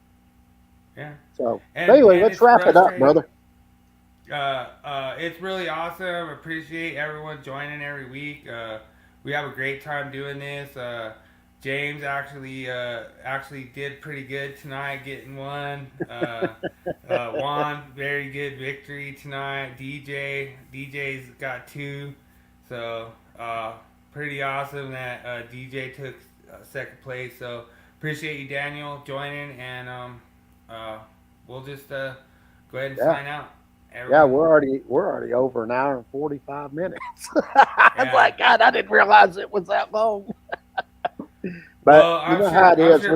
Yeah. So anyway, let's wrap it up, brother. It's really awesome. Appreciate everyone joining every week. We have a great time doing this. James actually did pretty good tonight, getting one. Juan, very good victory tonight. DJ's got 2. So pretty awesome that DJ took second place. So appreciate you, Daniel, joining, and we'll just go ahead and sign out. Yeah, Everyone. we're already over an hour and 45 minutes. I was like, God, I didn't realize it was that long. But Well, you know I'm how it sure- I'm is. sure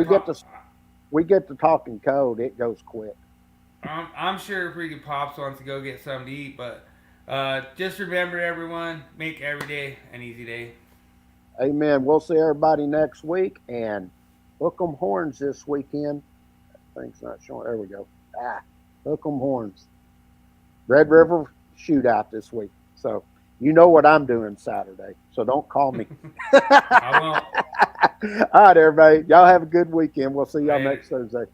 We get to talking code, it goes quick. I'm sure freaking Pops wants to go get something to eat, but just remember, everyone, make every day an easy day. Amen. We'll see everybody next week, and hook 'em horns this weekend. Thing's not showing. There we go. Hook 'em horns. Red River shootout this week. So you know what I'm doing Saturday. So don't call me. I won't. All right, everybody. Y'all have a good weekend. We'll see y'all Later. next Thursday.